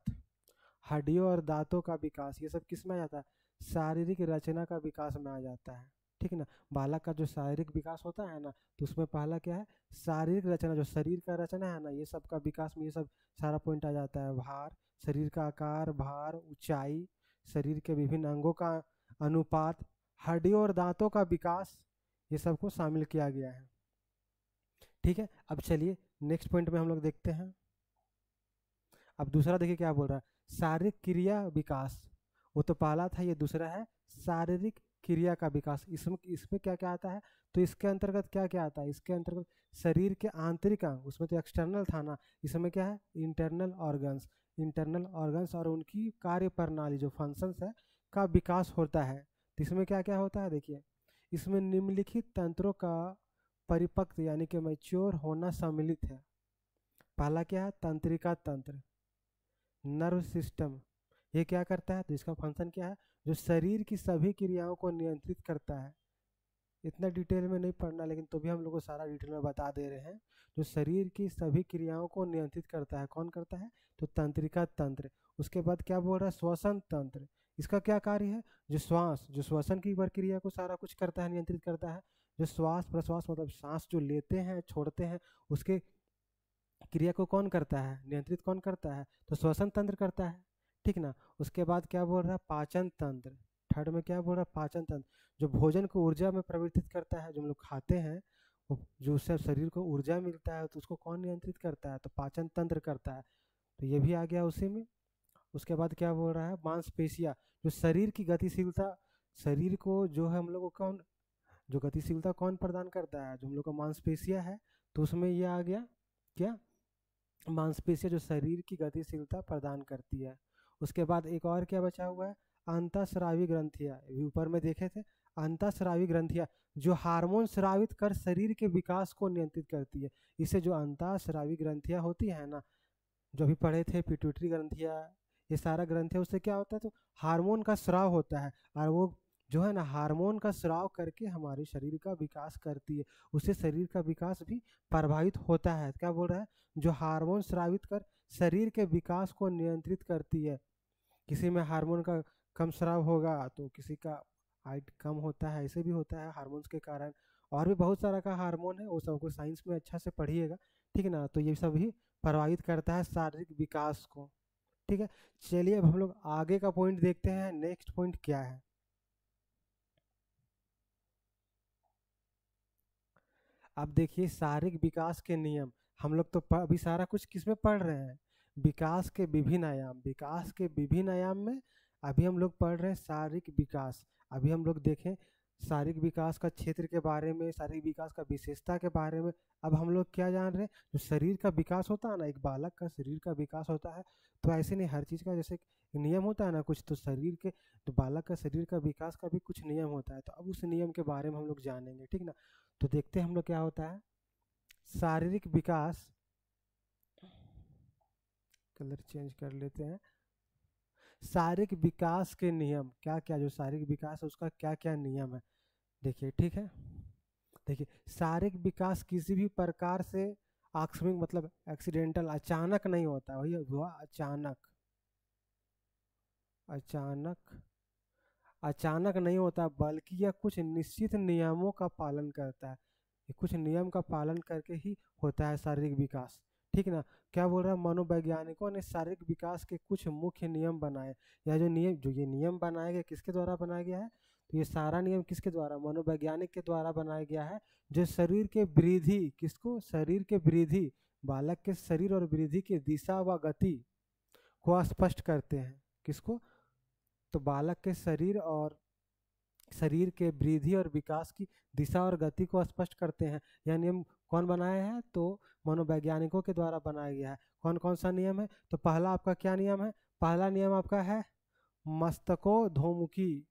हड्डियों और दांतों का विकास, ये सब किस में आ जाता है? शारीरिक रचना का विकास में आ जाता है। ठीक ना। बालक का जो शारीरिक विकास होता है ना, तो उसमें पहला क्या है? शारीरिक रचना, जो शरीर का रचना है ना, ये सब का विकास में ये सब सारा पॉइंट आ जाता है। भार, शरीर का आकार, भार, ऊंचाई, शरीर के विभिन्न अंगों का अनुपात, हड्डियों और दांतों का विकास, ये सबको शामिल किया गया है। ठीक है, अब चलिए नेक्स्ट पॉइंट में हम लोग देखते हैं। अब दूसरा देखिए क्या बोल रहा है, शारीरिक क्रिया विकास। वो तो पहला था, ये दूसरा है शारीरिक क्रिया का विकास। इसमें इसमें क्या क्या आता है? तो इसके अंतर्गत क्या क्या आता है? इसके अंतर्गत शरीर के आंतरिक अंग, उसमें तो एक्सटर्नल था ना, इसमें क्या है? Internal organs. इंटरनल ऑर्गन्स और उनकी कार्य प्रणाली जो फंक्शंस है का विकास होता है। तो इसमें क्या क्या होता है देखिए, इसमें निम्नलिखित तंत्रों का परिपक्व यानी कि मैच्योर होना सम्मिलित है। पहला क्या है? तंत्रिका तंत्र, नर्व सिस्टम। ये क्या करता है? तो इसका फंक्शन क्या है? जो शरीर की सभी क्रियाओं को नियंत्रित करता है। इतना डिटेल में नहीं पढ़ना, लेकिन तो भी हम लोग को सारा डिटेल में बता दे रहे हैं। जो शरीर की सभी क्रियाओं को नियंत्रित करता है, कौन करता है? तो तंत्रिका तंत्र। उसके बाद क्या बोल रहा है? श्वसन तंत्र। इसका क्या कार्य है? जो श्वास, जो श्वसन की प्रक्रिया को सारा कुछ करता है, नियंत्रित करता है। जो श्वास प्रश्वास मतलब सांस जो लेते हैं छोड़ते हैं, उसके क्रिया को कौन करता है? नियंत्रित कौन करता है? तो श्वसन तंत्र करता है। ठीक ना। उसके बाद क्या बोल रहा है? पाचन तंत्र। थर्ड में क्या बोल रहा है? पाचन तंत्र, जो भोजन को ऊर्जा में परिवर्तित करता है। जो हम लोग खाते हैं, जो उससे शरीर को ऊर्जा मिलता है, तो उसको कौन नियंत्रित करता है? तो पाचन तंत्र करता है। तो ये भी आ गया उसी में। उसके बाद क्या बोल रहा है? मांसपेशियां, जो शरीर की गतिशीलता, शरीर को जो है हम लोग को कौन, जो गतिशीलता कौन प्रदान करता है? जो हम लोग का मांसपेशियां है। तो उसमें ये आ गया क्या? मांसपेशियां जो शरीर की गतिशीलता प्रदान करती है। उसके बाद एक और क्या बचा हुआ है? अंतःस्रावी ग्रंथियां, अभी ऊपर में देखे थे। अंतःस्रावी ग्रंथियां जो हार्मोन स्रावित कर शरीर के विकास को नियंत्रित करती है। इसे जो अंतःस्रावी ग्रंथियां होती है ना, जो अभी पढ़े थे, पिट्यूटरी ग्रंथियां, ये सारा ग्रंथियां, उससे क्या होता है? तो हार्मोन का स्राव होता है, और वो जो है ना हार्मोन का स्राव करके हमारे शरीर का विकास करती है। उससे शरीर का विकास भी प्रभावित होता है। क्या बोल रहा है? जो हार्मोन स्रावित कर शरीर के विकास को नियंत्रित करती है। किसी में हार्मोन का कम स्राव होगा तो किसी का हाइट कम होता है, ऐसे भी होता है हार्मोन्स के कारण। और भी बहुत सारा का हार्मोन है, वो सबको साइंस में अच्छा से पढ़िएगा। ठीक है ना। तो ये सब ही प्रभावित करता है शारीरिक विकास को। ठीक है, चलिए अब हम लोग आगे का पॉइंट देखते हैं। नेक्स्ट पॉइंट क्या है? अब देखिए शारीरिक विकास के नियम। हम लोग तो अभी सारा कुछ किस में पढ़ रहे हैं? विकास के विभिन्न आयाम। विकास के विभिन्न आयाम में अभी हम लोग पढ़ रहे हैं शारीरिक विकास। अभी हम लोग देखें शारीरिक विकास का क्षेत्र के बारे में, शारीरिक विकास का विशेषता के बारे में। अब हम लोग क्या जान रहे हैं? जो शरीर का विकास होता है ना, एक बालक का शरीर का विकास होता है, तो ऐसे नहीं हर चीज़ का जैसे नियम होता है ना कुछ, तो शरीर के, तो बालक का शरीर का विकास का भी कुछ नियम होता है। तो अब उस नियम के बारे में हम लोग जानेंगे। ठीक ना। तो देखते हैं हम लोग क्या होता है शारीरिक विकास। कलर चेंज कर लेते हैं। शारीरिक विकास के नियम क्या क्या, जो शारीरिक विकास है उसका क्या क्या नियम है, देखिए। ठीक है, देखिए शारीरिक विकास किसी भी प्रकार से आकस्मिक मतलब एक्सीडेंटल, अचानक नहीं होता। वही हुआ अचानक। अचानक, अचानक नहीं होता, बल्कि यह कुछ निश्चित नियमों का पालन करता है। ये कुछ नियम का पालन करके ही होता है शारीरिक विकास। ठीक ना। क्या बोल रहा है? मनोवैज्ञानिकों ने शारीरिक विकास के कुछ मुख्य नियम बनाए। या जो नियम, जो ये नियम बनाया गया, किसके द्वारा बनाया गया है? तो ये सारा नियम किसके द्वारा? मनोवैज्ञानिक के द्वारा बनाया गया है। जो शरीर के वृद्धि, किसको? शरीर के वृद्धि, बालक के शरीर और वृद्धि की दिशा व गति को स्पष्ट करते हैं। किसको? तो बालक के शरीर और शरीर के वृद्धि और विकास की दिशा और गति को स्पष्ट करते हैं। यह नियम कौन बनाया है? तो मनोवैज्ञानिकों के द्वारा बनाया गया है। कौन कौन सा नियम है? तो पहला आपका क्या नियम है? पहला नियम आपका है मस्तकोधोमुखी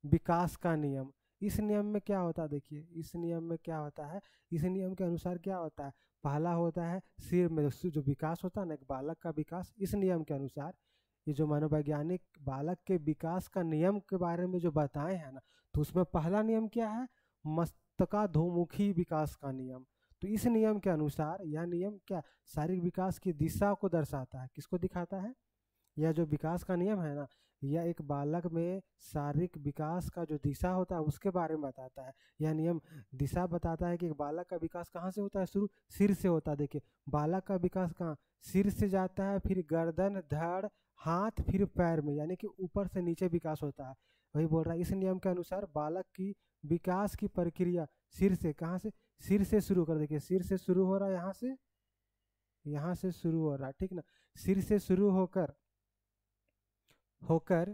विकास का नियम। इस नियम में क्या होता है? देखिए इस नियम में क्या होता है, इस नियम के अनुसार क्या होता है? पहला होता है सिर में जो विकास होता है ना, एक बालक का विकास, इस नियम के अनुसार, ये जो मनोवैज्ञानिक बालक के विकास का नियम के बारे में जो बताए हैं ना, तो उसमें पहला नियम क्या है? मस्तकाधोमुखी विकास का नियम। तो इस नियम के अनुसार यह नियम क्या शारीरिक विकास की दिशा को दर्शाता है, किसको दिखाता है? यह जो विकास का नियम है ना, यह एक बालक में शारीरिक विकास का जो दिशा होता है उसके बारे में बताता है। यह नियम दिशा बताता है कि एक बालक का विकास कहाँ से होता है, शुरू सिर से होता है। देखिए बालक का विकास कहाँ, सिर से जाता है, फिर गर्दन, धड़, हाथ, फिर पैर में, यानी कि ऊपर से नीचे विकास होता है। वही बोल रहा है, इस नियम के अनुसार बालक की विकास की प्रक्रिया सिर से, कहाँ से, सिर से शुरू कर। देखिए सिर से शुरू हो रहा है, यहाँ से शुरू हो रहा है, ठीक ना। सिर से शुरू होकर होकर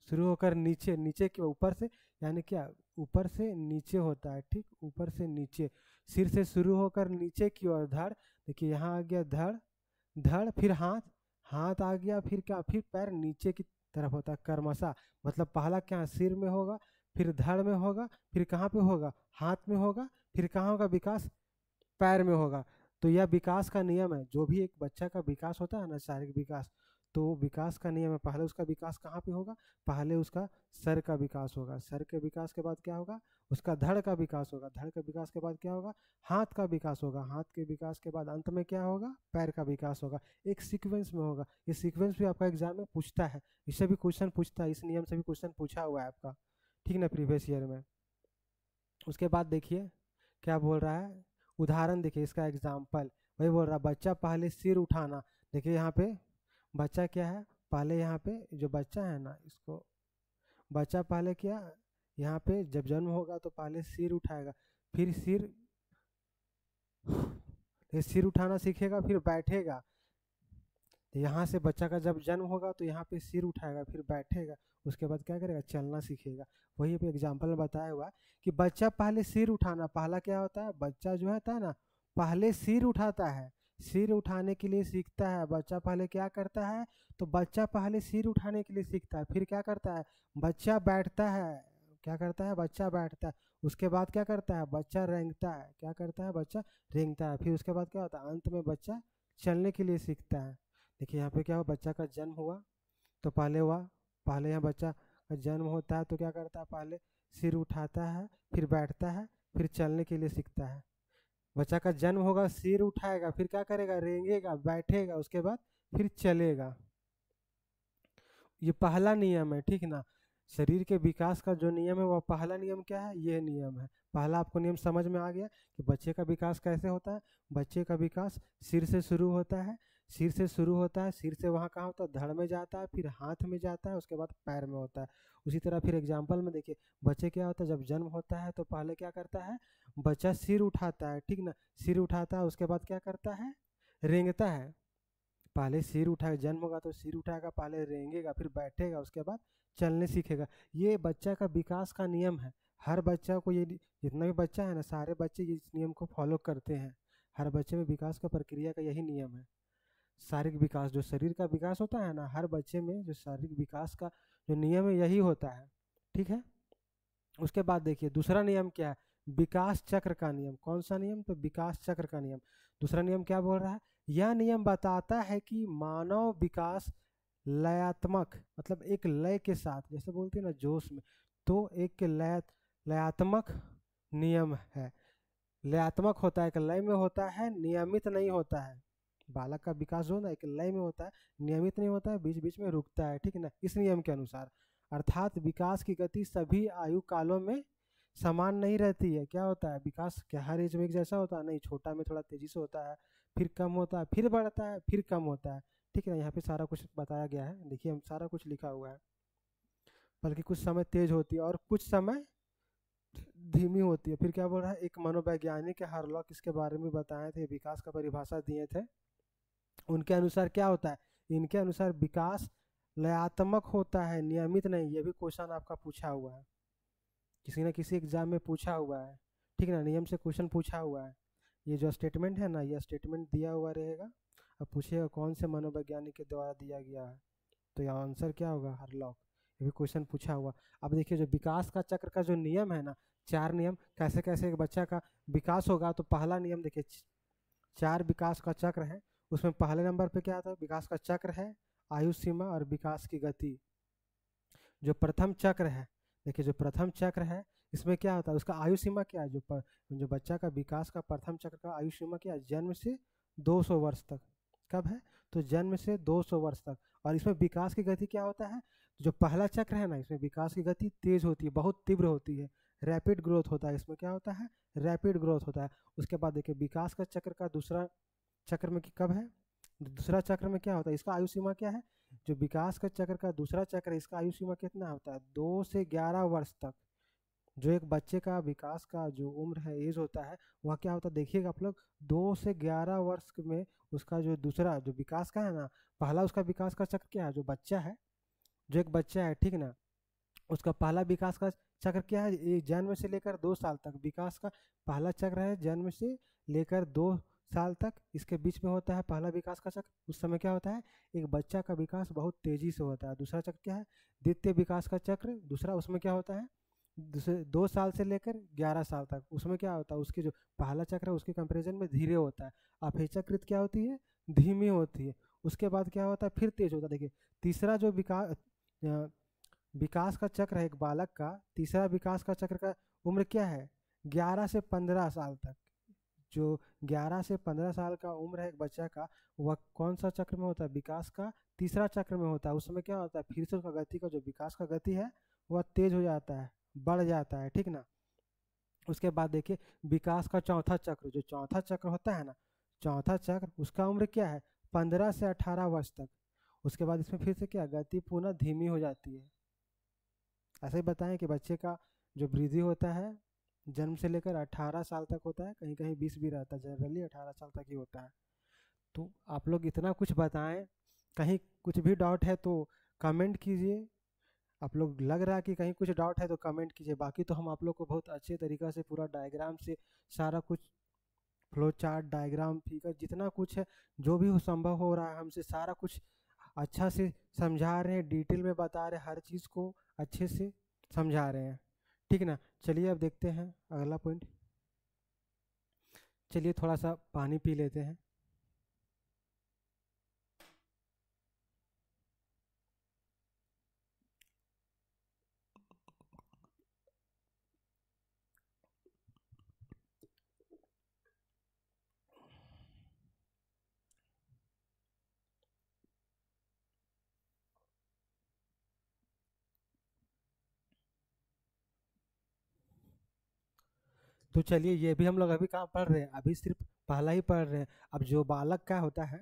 शुरू होकर नीचे, नीचे के ऊपर से, यानी क्या ऊपर से नीचे होता है, ठीक, ऊपर से नीचे, सिर से शुरू होकर नीचे की ओर धड़। देखिए यहाँ आ गया धड़, धड़, फिर हाथ, हाथ आ गया, फिर क्या, फिर पैर नीचे की तरफ होता है, कर्मशा। मतलब पहला क्या सिर में होगा, फिर धड़ में होगा, फिर कहाँ पे होगा, हाथ में होगा, फिर कहाँ होगा विकास, पैर में होगा। तो यह विकास का नियम है, जो भी एक बच्चा का विकास होता है ना, शारीरिक विकास, तो विकास का नियम है। पहले उसका विकास कहाँ पे होगा, पहले उसका सर का विकास होगा, सर के विकास के बाद क्या होगा, उसका धड़ का विकास होगा, धड़ के विकास के बाद क्या होगा, हाथ का विकास होगा, हाथ के विकास के बाद अंत में क्या होगा, पैर का विकास होगा। एक सीक्वेंस में होगा। ये सीक्वेंस भी आपका एग्जाम में पूछता है, इससे भी क्वेश्चन पूछता है, इस नियम से भी क्वेश्चन पूछा हुआ है आपका, ठीक ना, प्रीवियस ईयर में। उसके बाद देखिए क्या बोल रहा है, उदाहरण देखिए इसका एग्जाम्पल, वही बोल रहा है, बच्चा पहले सिर उठाना। देखिए यहाँ पे बच्चा क्या है, पहले यहाँ पे जो बच्चा है ना, इसको बच्चा पहले क्या, यहाँ पे जब जन्म होगा तो पहले सिर उठाएगा, फिर सिर उठाना सीखेगा, फिर बैठेगा। यहाँ से बच्चा का जब जन्म होगा तो यहाँ पे सिर उठाएगा, फिर बैठेगा, उसके बाद क्या करेगा, चलना सीखेगा। वही पे एग्जाम्पल में बताया हुआ कि बच्चा पहले सिर उठाना, पहला क्या होता है, बच्चा जो है ना पहले सिर उठाता है, सिर उठाने के लिए सीखता है। बच्चा पहले क्या करता है, तो बच्चा पहले सिर उठाने के लिए सीखता है, फिर क्या करता है, बच्चा बैठता है, क्या करता है, बच्चा बैठता है। उसके बाद क्या करता है, बच्चा रेंगता है, क्या करता है, बच्चा रेंगता है। फिर उसके बाद क्या होता है, अंत में बच्चा चलने के लिए सीखता है। देखिए यहाँ पे क्या हुआ, बच्चा का जन्म हुआ तो पहले हुआ, पहले यहाँ बच्चा का जन्म होता है तो क्या करता है, पहले सिर उठाता है, फिर बैठता है, फिर चलने के लिए सीखता है। बच्चा का जन्म होगा, सिर उठाएगा, फिर क्या करेगा, रेंगेगा, बैठेगा, उसके बाद फिर चलेगा। ये पहला नियम है, ठीक ना। शरीर के विकास का जो नियम है वह पहला नियम क्या है, ये नियम है। पहला आपको नियम समझ में आ गया कि बच्चे का विकास कैसे होता है। बच्चे का विकास सिर से शुरू होता है, सिर से शुरू होता है, सिर से वहाँ कहाँ होता है, धड़ में जाता है, फिर हाथ में जाता है, उसके बाद पैर में होता है। उसी तरह फिर एग्जाम्पल में देखिए, बच्चे क्या होता है, जब जन्म होता है तो पहले क्या करता है, बच्चा सिर उठाता है, ठीक ना, सिर उठाता है, उसके बाद क्या करता है, रेंगता है। पहले सिर उठाएगा, जन्म होगा तो सिर उठाएगा, पहले रेंगेगा, फिर बैठेगा, उसके बाद चलने सीखेगा। ये बच्चा का विकास का नियम है। हर बच्चा को ये, जितना भी बच्चा है ना, सारे बच्चे इस नियम को फॉलो करते हैं। हर बच्चे में विकास का प्रक्रिया का यही नियम है। शारीरिक विकास, जो शरीर का विकास होता है ना, हर बच्चे में जो शारीरिक विकास का जो नियम है यही होता है, ठीक है। उसके बाद देखिए दूसरा नियम क्या है, विकास चक्र का नियम। कौन सा नियम, तो विकास चक्र का नियम। दूसरा नियम क्या बोल रहा है, यह नियम बताता है कि मानव विकास लयात्मक, मतलब एक लय के साथ, जैसे बोलते हैं ना जोश में, तो एक लयात्मक नियम है। लयात्मक होता है, एक लय में होता है, नियमित नहीं होता है। बालक का विकास जो ना एक लय में होता है, नियमित नहीं होता है, बीच बीच में रुकता है, ठीक है ना, इस नियम के अनुसार। अर्थात विकास की गति सभी आयु कालों में समान नहीं रहती है। क्या होता है, विकास क्या हर एज में एक जैसा होता है, नहीं, छोटा में थोड़ा तेजी से होता है, फिर कम होता है, फिर बढ़ता है, फिर कम होता है, ठीक है ना। यहाँ पे सारा कुछ बताया गया है, देखिए हम सारा कुछ लिखा हुआ है। बल्कि कुछ समय तेज होती है और कुछ समय धीमी होती है। फिर क्या बोल रहा है, एक मनोवैज्ञानिक हार्लॉक इसके बारे में बताए थे, विकास का परिभाषा दिए थे। उनके अनुसार क्या होता है, इनके अनुसार विकास लयात्मक होता है, नियमित नहीं। ये भी क्वेश्चन आपका पूछा हुआ है, किसी न किसी एग्जाम में पूछा हुआ है, ठीक है ना, नियम से क्वेश्चन पूछा हुआ है। ये जो स्टेटमेंट है ना, यह स्टेटमेंट दिया हुआ रहेगा, अब पूछिएगा कौन से मनोवैज्ञानिक के द्वारा दिया गया है, तो यह आंसर क्या होगा, हार्लॉक। ये भी क्वेश्चन पूछा हुआ। अब देखिए जो विकास का चक्र का जो नियम है ना, 4 नियम, कैसे कैसे एक बच्चा का विकास होगा। तो पहला नियम देखिए, 4 विकास का चक्र है, उसमें पहले नंबर पे क्या आता है, विकास का चक्र है, आयु सीमा और विकास की गति। जो प्रथम चक्र है, देखिए जो प्रथम चक्र है, इसमें क्या होता है, उसका आयु सीमा क्या है, जो बच्चा का विकास का प्रथम चक्र का आयु सीमा क्या है, जन्म से 200 वर्ष तक। कब है, तो जन्म से 200 वर्ष तक। और इसमें विकास की गति क्या होता है, जो पहला चक्र है ना, इसमें विकास की गति तेज होती है, बहुत तीव्र होती है, रैपिड ग्रोथ होता है, इसमें क्या होता है, रैपिड ग्रोथ होता है। उसके बाद देखिए विकास का चक्र का दूसरा चक्र में कब है, दूसरा चक्र में क्या होता है, इसका आयु सीमा क्या है, जो विकास का चक्र का दूसरा चक्र है, इसका आयु सीमा कितना होता है, 2 से 11 वर्ष तक। जो एक बच्चे का विकास का जो उम्र है, एज होता है, वह क्या होता है देखिएगा आप लोग, 2 से 11 वर्ष में उसका जो दूसरा जो विकास का है ना, पहला उसका विकास का चक्र क्या है, जो बच्चा है, जो एक बच्चा है, ठीक ना, उसका पहला विकास का चक्र क्या है, ये जन्म से लेकर 2 साल तक विकास का पहला चक्र है, जन्म से लेकर 2 साल तक इसके बीच में होता है पहला विकास का चक्र। उस समय क्या होता है, एक बच्चा का विकास बहुत तेजी से होता है। दूसरा चक्र क्या है, द्वितीय विकास का चक्र दूसरा, उसमें क्या होता है, दूसरे 2 साल से लेकर 11 साल तक, उसमें क्या होता है, उसकी जो पहला चक्र है उसके कंपेरिजन में धीरे होता है। अपेक्षाकृत क्या होती है, धीमी होती है। उसके बाद क्या होता है, फिर तेज होता है। देखिए तीसरा जो विकास का चक्र है एक बालक का, तीसरा विकास का चक्र का उम्र क्या है, 11 से 15 साल तक। जो 11 से 15 साल का उम्र है एक बच्चा का, वह कौन सा चक्र में होता है, विकास का तीसरा चक्र में होता है। उस समय क्या होता है, फिर से उसका गति का जो विकास का गति है वह तेज हो जाता है, बढ़ जाता है, ठीक ना। उसके बाद देखिए विकास का चौथा चक्र, जो चौथा चक्र होता है ना, चौथा चक्र उसका उम्र क्या है, 15 से 18 वर्ष तक। उसके बाद इसमें फिर से क्या, गति पुनः धीमी हो जाती है। ऐसे ही बताएं कि बच्चे का जो वृद्धि होता है जन्म से लेकर 18 साल तक होता है, कहीं कहीं 20 भी रहता है, जनरली 18 साल तक ही होता है। तो आप लोग इतना कुछ बताएं, कहीं कुछ भी डाउट है तो कमेंट कीजिए। आप लोग लग रहा है कि कहीं कुछ डाउट है तो कमेंट कीजिए, बाकी तो हम आप लोग को बहुत अच्छे तरीक़ा से पूरा डायग्राम से सारा कुछ फ्लो चार्ट डायग्राम फिगर जितना कुछ है, जो भी संभव हो रहा है हमसे सारा कुछ अच्छा से समझा रहे हैं, डिटेल में बता रहे हैं, हर चीज़ को अच्छे से समझा रहे हैं, ठीक ना। चलिए अब देखते हैं अगला पॉइंट। चलिए थोड़ा सा पानी पी लेते हैं। तो चलिए ये भी हम लोग अभी कहाँ पढ़ रहे हैं, अभी सिर्फ पहला ही पढ़ रहे हैं। अब जो बालक का होता है,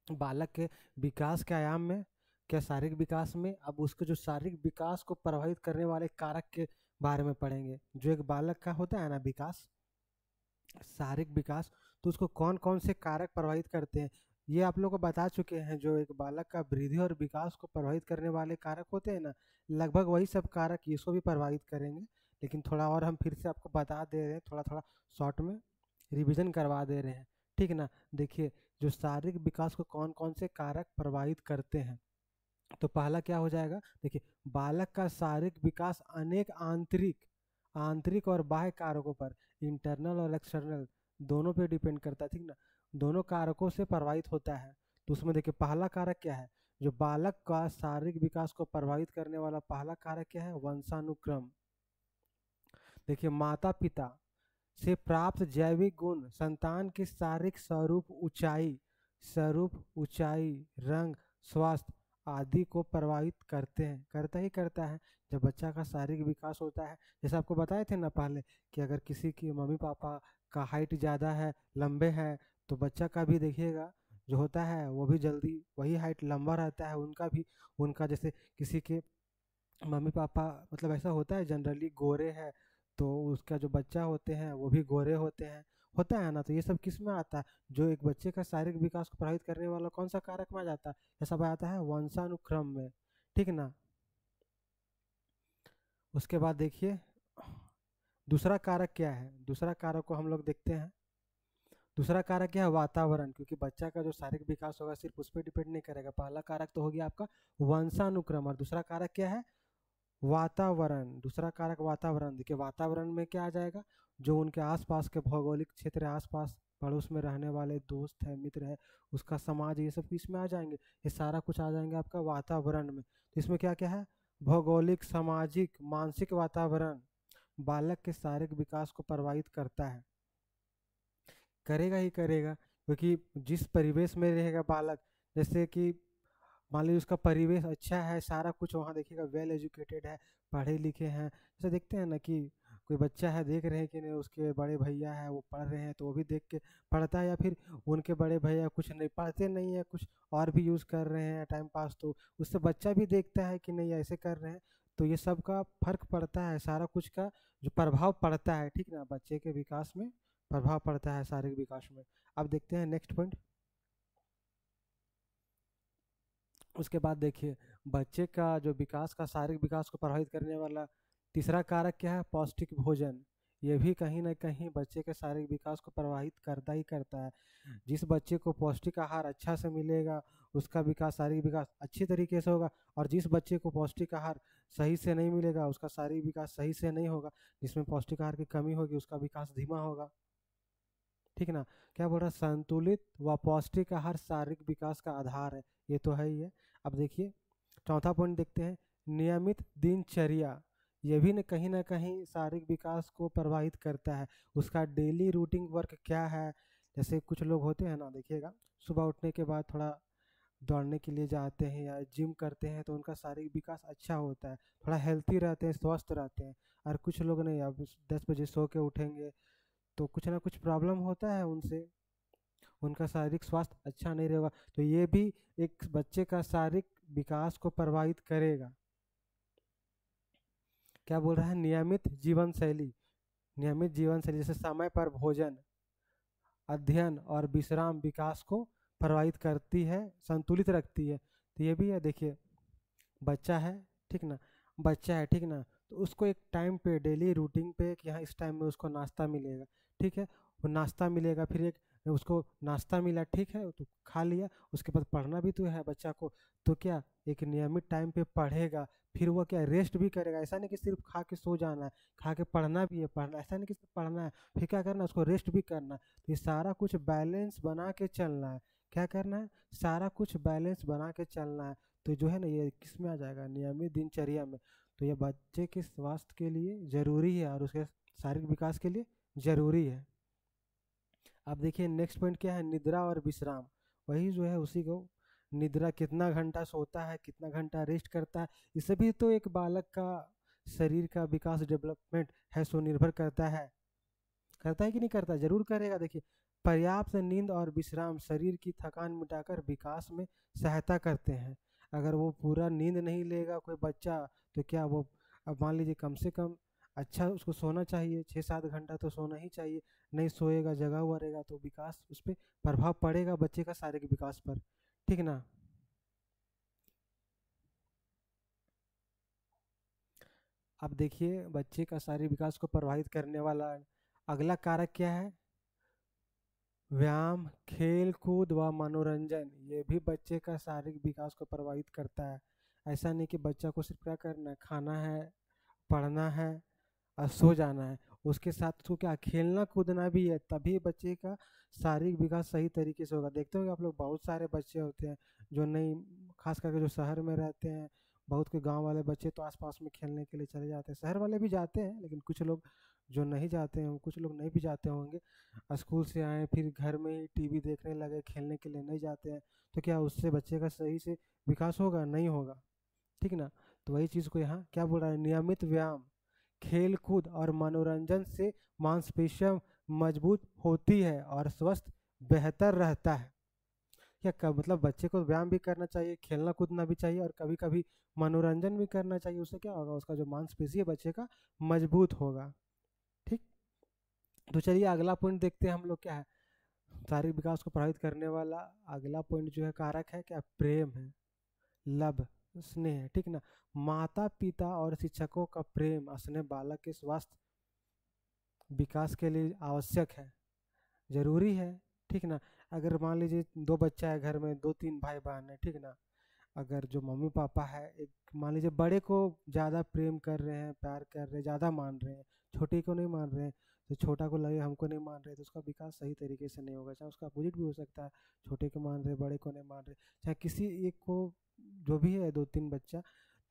बालक के विकास के आयाम में, क्या शारीरिक विकास में, अब उसके जो शारीरिक विकास को प्रभावित करने वाले कारक के बारे में पढ़ेंगे। जो एक बालक का होता है ना विकास, शारीरिक विकास, तो उसको कौन कौन से कारक प्रभावित करते हैं, ये आप लोग को बता चुके हैं। जो एक बालक का वृद्धि और विकास को प्रभावित करने वाले कारक होते हैं ना, लगभग वही सब कारक इसको भी प्रभावित करेंगे, लेकिन थोड़ा और हम फिर से आपको बता दे रहे हैं, थोड़ा थोड़ा शॉर्ट में रिवीजन करवा दे रहे हैं, ठीक ना। देखिए जो शारीरिक विकास को कौन कौन से कारक प्रभावित करते हैं, तो पहला क्या हो जाएगा, देखिए बालक का शारीरिक विकास अनेक आंतरिक आंतरिक और बाह्य कारकों पर, इंटरनल और एक्सटर्नल दोनों पे डिपेंड करता है, ठीक ना, दोनों कारकों से प्रभावित होता है। तो उसमें देखिए पहला कारक क्या है, जो बालक का शारीरिक विकास को प्रभावित करने वाला पहला कारक क्या है, वंशानुक्रम। देखिए माता पिता से प्राप्त जैविक गुण संतान के शारीरिक स्वरूप, ऊंचाई, रंग, स्वास्थ्य आदि को प्रभावित करते हैं, करता ही करता है। जब बच्चा का शारीरिक विकास होता है, जैसे आपको बताए थे ना पहले कि अगर किसी की मम्मी पापा का हाइट ज़्यादा है, लंबे हैं, तो बच्चा का भी देखिएगा जो होता है वो भी जल्दी वही हाइट लंबा रहता है, उनका भी। उनका जैसे किसी के मम्मी पापा मतलब ऐसा होता है जनरली गोरे हैं, तो उसका जो बच्चा होते हैं वो भी गोरे होते हैं, होता है ना। तो ये सब किस में आता है, जो एक बच्चे का शारीरिक विकास को प्रभावित करने वाला कौन सा कारक में आ जाता है, ये सब आता है वंशानुक्रम में, ठीक ना। उसके बाद देखिए दूसरा कारक क्या है, दूसरा कारक को हम लोग देखते हैं। दूसरा कारक क्या है, वातावरण, क्योंकि बच्चा का जो शारीरिक विकास होगा सिर्फ उस पर डिपेंड नहीं करेगा। पहला कारक तो हो गया आपका वंशानुक्रम, और दूसरा कारक क्या है, वातावरण। दूसरा कारक वातावरण, देखिए वातावरण में क्या आ जाएगा, जो उनके आसपास के भौगोलिक क्षेत्र, आसपास पड़ोस में रहने वाले दोस्त है, मित्र है, उसका समाज, ये सब इसमें आ जाएंगे, ये सारा कुछ आ जाएंगे आपका वातावरण में। तो इसमें क्या क्या है, भौगोलिक, सामाजिक, मानसिक वातावरण, बालक के शारीरिक विकास को प्रभावित करता है। करेगा ही करेगा, क्योंकि जिस परिवेश में रहेगा बालक, जैसे कि मान लीजिए उसका परिवेश अच्छा है, सारा कुछ वहाँ देखिएगा, वेल एजुकेटेड है, पढ़े लिखे हैं। जैसे देखते हैं ना कि कोई बच्चा है, देख रहे हैं कि नहीं उसके बड़े भैया है वो पढ़ रहे हैं, तो वो भी देख के पढ़ता है, या फिर उनके बड़े भैया कुछ नहीं पढ़ते नहीं है, कुछ और भी यूज़ कर रहे हैं टाइम पास, तो उससे बच्चा भी देखता है कि नहीं ऐसे कर रहे हैं। तो ये सब का फर्क पड़ता है, सारा कुछ का जो प्रभाव पड़ता है, ठीक ना, बच्चे के विकास में प्रभाव पड़ता है, शारीरिक विकास में। अब देखते हैं नेक्स्ट पॉइंट। उसके बाद देखिए, बच्चे का जो विकास का शारीरिक विकास को प्रभावित करने वाला तीसरा कारक क्या है? पौष्टिक भोजन। ये भी कहीं ना कहीं बच्चे के शारीरिक विकास को प्रभावित करता ही करता है। जिस बच्चे को पौष्टिक आहार अच्छा से मिलेगा, उसका विकास, शारीरिक विकास अच्छी तरीके से होगा, और जिस बच्चे को पौष्टिक आहार सही से नहीं मिलेगा, उसका शारीरिक विकास सही से नहीं होगा। जिसमें पौष्टिक आहार की कमी होगी, उसका विकास धीमा होगा, ठीक ना। क्या बोल रहा है? संतुलित व पौष्टिक आहार शारीरिक विकास का आधार है, ये तो है ही है। अब देखिए चौथा पॉइंट देखते हैं, नियमित दिनचर्या। ये भी न कहीं ना कहीं शारीरिक विकास को प्रभावित करता है। उसका डेली रूटीन वर्क क्या है? जैसे कुछ लोग होते हैं ना, देखिएगा, सुबह उठने के बाद थोड़ा दौड़ने के लिए जाते हैं या जिम करते हैं, तो उनका शारीरिक विकास अच्छा होता है, थोड़ा हेल्थी रहते हैं, स्वस्थ रहते हैं। और कुछ लोग नहीं, अब 10 बजे सो के उठेंगे तो कुछ ना कुछ प्रॉब्लम होता है उनसे, उनका शारीरिक स्वास्थ्य अच्छा नहीं रहेगा। तो ये भी एक बच्चे का शारीरिक विकास को प्रभावित करेगा। क्या बोल रहा है? नियमित जीवन शैली। नियमित जीवन शैली जैसे समय पर भोजन, अध्ययन और विश्राम विकास को प्रभावित करती है, संतुलित रखती है। तो ये भी है, देखिए बच्चा है, ठीक ना, बच्चा है, ठीक ना, तो उसको एक टाइम पे, डेली रूटीन पे, कि हाँ इस टाइम में उसको नाश्ता मिलेगा, ठीक है। वो नाश्ता मिलेगा, फिर एक उसको नाश्ता मिला, ठीक है, तो खा लिया, उसके बाद पढ़ना भी तो है बच्चा को। तो क्या, एक नियमित टाइम पे पढ़ेगा, फिर वो क्या, रेस्ट भी करेगा। ऐसा नहीं कि सिर्फ खा के सो जाना है, खा के पढ़ना भी है, पढ़ना ऐसा नहीं कि सिर्फ पढ़ना है, फिर क्या करना है, उसको रेस्ट भी करना है। तो ये सारा कुछ बैलेंस बना के चलना है। क्या करना है? सारा कुछ बैलेंस बना के चलना है। तो जो है ना, ये किस में आ जाएगा? नियमित दिनचर्या में। तो ये बच्चे के स्वास्थ्य के लिए जरूरी है और उसके शारीरिक विकास के लिए जरूरी है। अब देखिए नेक्स्ट पॉइंट क्या है? निद्रा और विश्राम। वही जो है उसी को, निद्रा कितना घंटा सोता है, कितना घंटा रेस्ट करता है, इससे भी तो एक बालक का शरीर का विकास, डेवलपमेंट है, सो निर्भर करता है। करता है कि नहीं करता? जरूर करेगा। देखिए, पर्याप्त नींद और विश्राम शरीर की थकान मिटाकर विकास में सहायता करते हैं। अगर वो पूरा नींद नहीं लेगा कोई बच्चा, तो क्या वो, अब मान लीजिए कम से कम अच्छा उसको सोना चाहिए, 6-7 घंटा तो सोना ही चाहिए। नहीं सोएगा, जगा हुआ रहेगा, तो विकास उस पर प्रभाव पड़ेगा, बच्चे का शारीरिक विकास पर, ठीक ना। अब देखिए बच्चे का शारीरिक विकास को प्रभावित करने वाला अगला कारक क्या है? व्यायाम, खेल कूद व मनोरंजन। ये भी बच्चे का शारीरिक विकास को प्रभावित करता है। ऐसा नहीं कि बच्चा को सिर्फ क्या करना है, खाना है, पढ़ना है और सो जाना है। उसके साथ उसको क्या, खेलना कूदना भी है, तभी बच्चे का शारीरिक विकास सही तरीके से होगा। देखते होंगे आप लोग, बहुत सारे बच्चे होते हैं जो नहीं, खास करके जो शहर में रहते हैं, बहुत के गांव वाले बच्चे तो आसपास में खेलने के लिए चले जाते हैं। शहर वाले भी जाते हैं, लेकिन कुछ लोग जो नहीं जाते हैं, कुछ लोग नहीं भी जाते होंगे, स्कूल से आए फिर घर में ही टीवी देखने लगे, खेलने के लिए नहीं जाते हैं। तो क्या उससे बच्चे का सही से विकास होगा? नहीं होगा, ठीक ना। तो वही चीज़ को यहाँ क्या बोल रहा है? नियमित व्यायाम, खेल कूद और मनोरंजन से मांसपेशियां मजबूत होती है और स्वस्थ बेहतर रहता है। क्या कब, मतलब बच्चे को व्यायाम भी करना चाहिए, खेलना कूदना भी चाहिए, और कभी कभी मनोरंजन भी करना चाहिए। उससे क्या होगा? उसका जो मांसपेशी है बच्चे का मजबूत होगा, ठीक। तो चलिए अगला पॉइंट देखते हैं हम लोग, क्या है शारीरिक विकास को प्रभावित करने वाला अगला पॉइंट जो है, कारक है क्या? प्रेम है, लव, स्नेह है, ठीक ना। माता पिता और शिक्षकों का प्रेम स्नेह बालक के स्वास्थ्य विकास के लिए आवश्यक है, जरूरी है, ठीक ना। अगर मान लीजिए दो बच्चा है घर में, 2-3 भाई बहन है, ठीक ना, अगर जो मम्मी पापा है, एक मान लीजिए बड़े को ज़्यादा प्रेम कर रहे हैं, प्यार कर रहे हैं, ज़्यादा मान रहे हैं, छोटे को नहीं मान रहे हैं, तो छोटा को लगे हमको नहीं मान रहे, तो उसका विकास सही तरीके से नहीं होगा। चाहे उसका अपोजिट भी हो सकता है, छोटे को मान रहे, बड़े को नहीं मान रहे, चाहे किसी एक को, जो भी है 2-3 बच्चा,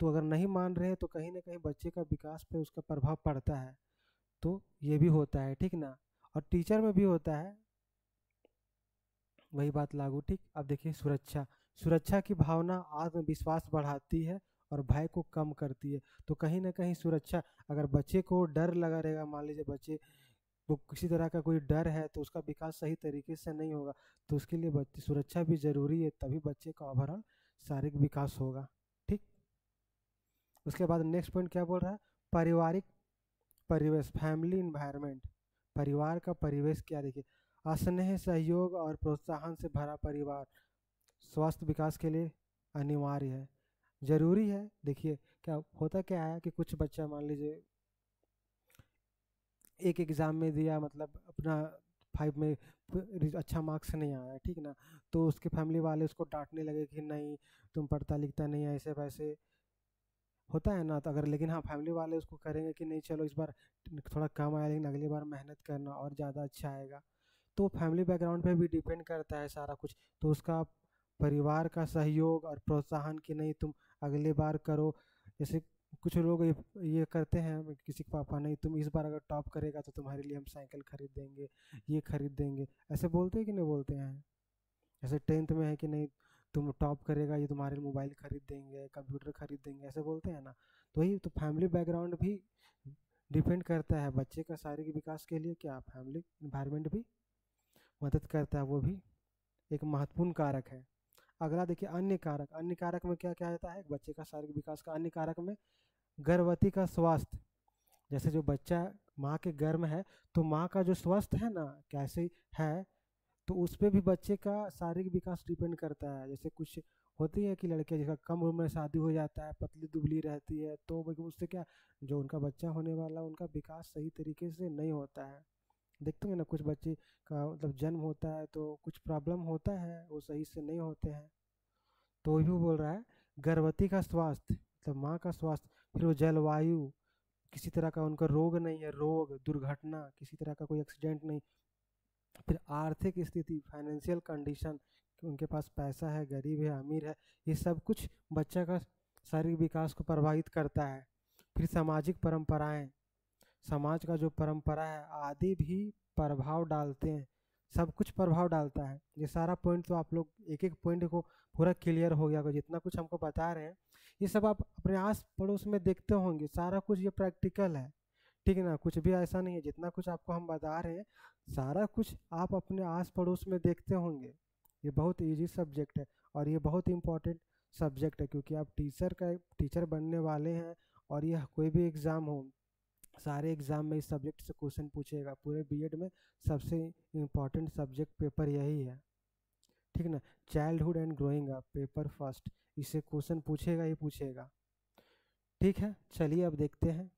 तो अगर नहीं मान रहे हैं तो कहीं ना कहीं बच्चे का विकास पे उसका प्रभाव पड़ता है। तो ये भी होता है, ठीक ना। और टीचर में भी होता है वही बात लागू, ठीक। अब देखिए सुरक्षा, सुरक्षा की भावना आत्मविश्वास बढ़ाती है और भय को कम करती है। तो कहीं ना कहीं सुरक्षा, अगर बच्चे को डर लगा रहेगा, मान लीजिए बच्चे वो किसी तरह का कोई डर है, तो उसका विकास सही तरीके से नहीं होगा। तो उसके लिए बच्चे सुरक्षा भी जरूरी है, तभी बच्चे का ओवरऑल शारीरिक विकास होगा, ठीक। उसके बाद नेक्स्ट पॉइंट क्या बोल रहा है, पारिवारिक परिवेश, फैमिली इन्वायरमेंट। परिवार का परिवेश क्या, देखिए स्नेह, सहयोग और प्रोत्साहन से भरा परिवार स्वस्थ विकास के लिए अनिवार्य है, जरूरी है। देखिए क्या होता, क्या है कि कुछ बच्चा मान लीजिए एक एग्ज़ाम में दिया, मतलब अपना 5 में अच्छा मार्क्स नहीं आया, ठीक ना। तो उसके फैमिली वाले उसको डांटने लगे कि नहीं तुम पढ़ता लिखता नहीं है, ऐसे वैसे होता है ना। तो अगर लेकिन हाँ फैमिली वाले उसको करेंगे कि नहीं चलो इस बार थोड़ा कम आया लेकिन अगली बार मेहनत करना और ज़्यादा अच्छा आएगा। तो फैमिली बैकग्राउंड पे भी डिपेंड करता है सारा कुछ। तो उसका परिवार का सहयोग और प्रोत्साहन कि नहीं तुम अगली बार करो। जैसे कुछ लोग ये करते हैं, किसी के पापा नहीं तुम इस बार अगर टॉप करेगा तो तुम्हारे लिए हम साइकिल खरीद देंगे, ये खरीद देंगे, ऐसे बोलते हैं कि नहीं बोलते हैं। जैसे 10th में है कि नहीं तुम टॉप करेगा ये तुम्हारे लिए मोबाइल खरीद देंगे, कंप्यूटर खरीद देंगे, ऐसे बोलते हैं ना। तो वही तो फैमिली बैकग्राउंड भी डिपेंड करता है बच्चे का शारीरिक विकास के लिए, क्या फैमिली इन्वायरमेंट भी मदद करता है, वो भी एक महत्वपूर्ण कारक है। अगला देखिए अन्य कारक, अन्य कारक में क्या क्या आता है बच्चे का शारीरिक विकास का। अन्य कारक में गर्भवती का स्वास्थ्य, जैसे जो बच्चा माँ के गर्भ में है तो माँ का जो स्वास्थ्य है ना कैसे है, तो उस पे भी बच्चे का शारीरिक विकास डिपेंड करता है। जैसे कुछ होती है कि लड़के जिसका कम उम्र में शादी हो जाता है, पतली दुबली रहती है, तो उससे क्या जो उनका बच्चा होने वाला उनका विकास सही तरीके से नहीं होता है। देखते हैं ना कुछ बच्चे का मतलब जन्म होता है तो कुछ प्रॉब्लम होता है, वो सही से नहीं होते हैं। तो वही भी बोल रहा है गर्भवती का स्वास्थ्य मतलब माँ का स्वास्थ्य, फिर वो जलवायु, किसी तरह का उनका रोग नहीं है, रोग दुर्घटना किसी तरह का कोई एक्सीडेंट नहीं, फिर आर्थिक स्थिति फाइनेंशियल कंडीशन कि उनके पास पैसा है, गरीब है, अमीर है, ये सब कुछ बच्चा का शारीरिक विकास को प्रभावित करता है। फिर सामाजिक परंपराएं, समाज का जो परंपरा है आदि भी प्रभाव डालते हैं, सब कुछ प्रभाव डालता है। ये सारा पॉइंट तो आप लोग एक एक पॉइंट को पूरा क्लियर हो गया होगा, जितना कुछ हमको बता रहे हैं ये सब आप अपने आस पड़ोस में देखते होंगे, सारा कुछ ये प्रैक्टिकल है, ठीक है ना। कुछ भी ऐसा नहीं है, जितना कुछ आपको हम बता रहे हैं सारा कुछ आप अपने आस पड़ोस में देखते होंगे। ये बहुत इजी सब्जेक्ट है और ये बहुत इम्पोर्टेंट सब्जेक्ट है, क्योंकि आप टीचर बनने वाले हैं। और यह कोई भी एग्ज़ाम हो, सारे एग्जाम में इस सब्जेक्ट से क्वेश्चन पूछेगा, पूरे बीएड में सबसे इम्पोर्टेंट सब्जेक्ट पेपर यही है, ठीक ना। Childhood and growing up paper first, इससे क्वेश्चन पूछेगा ही पूछेगा, ठीक है। चलिए अब देखते हैं,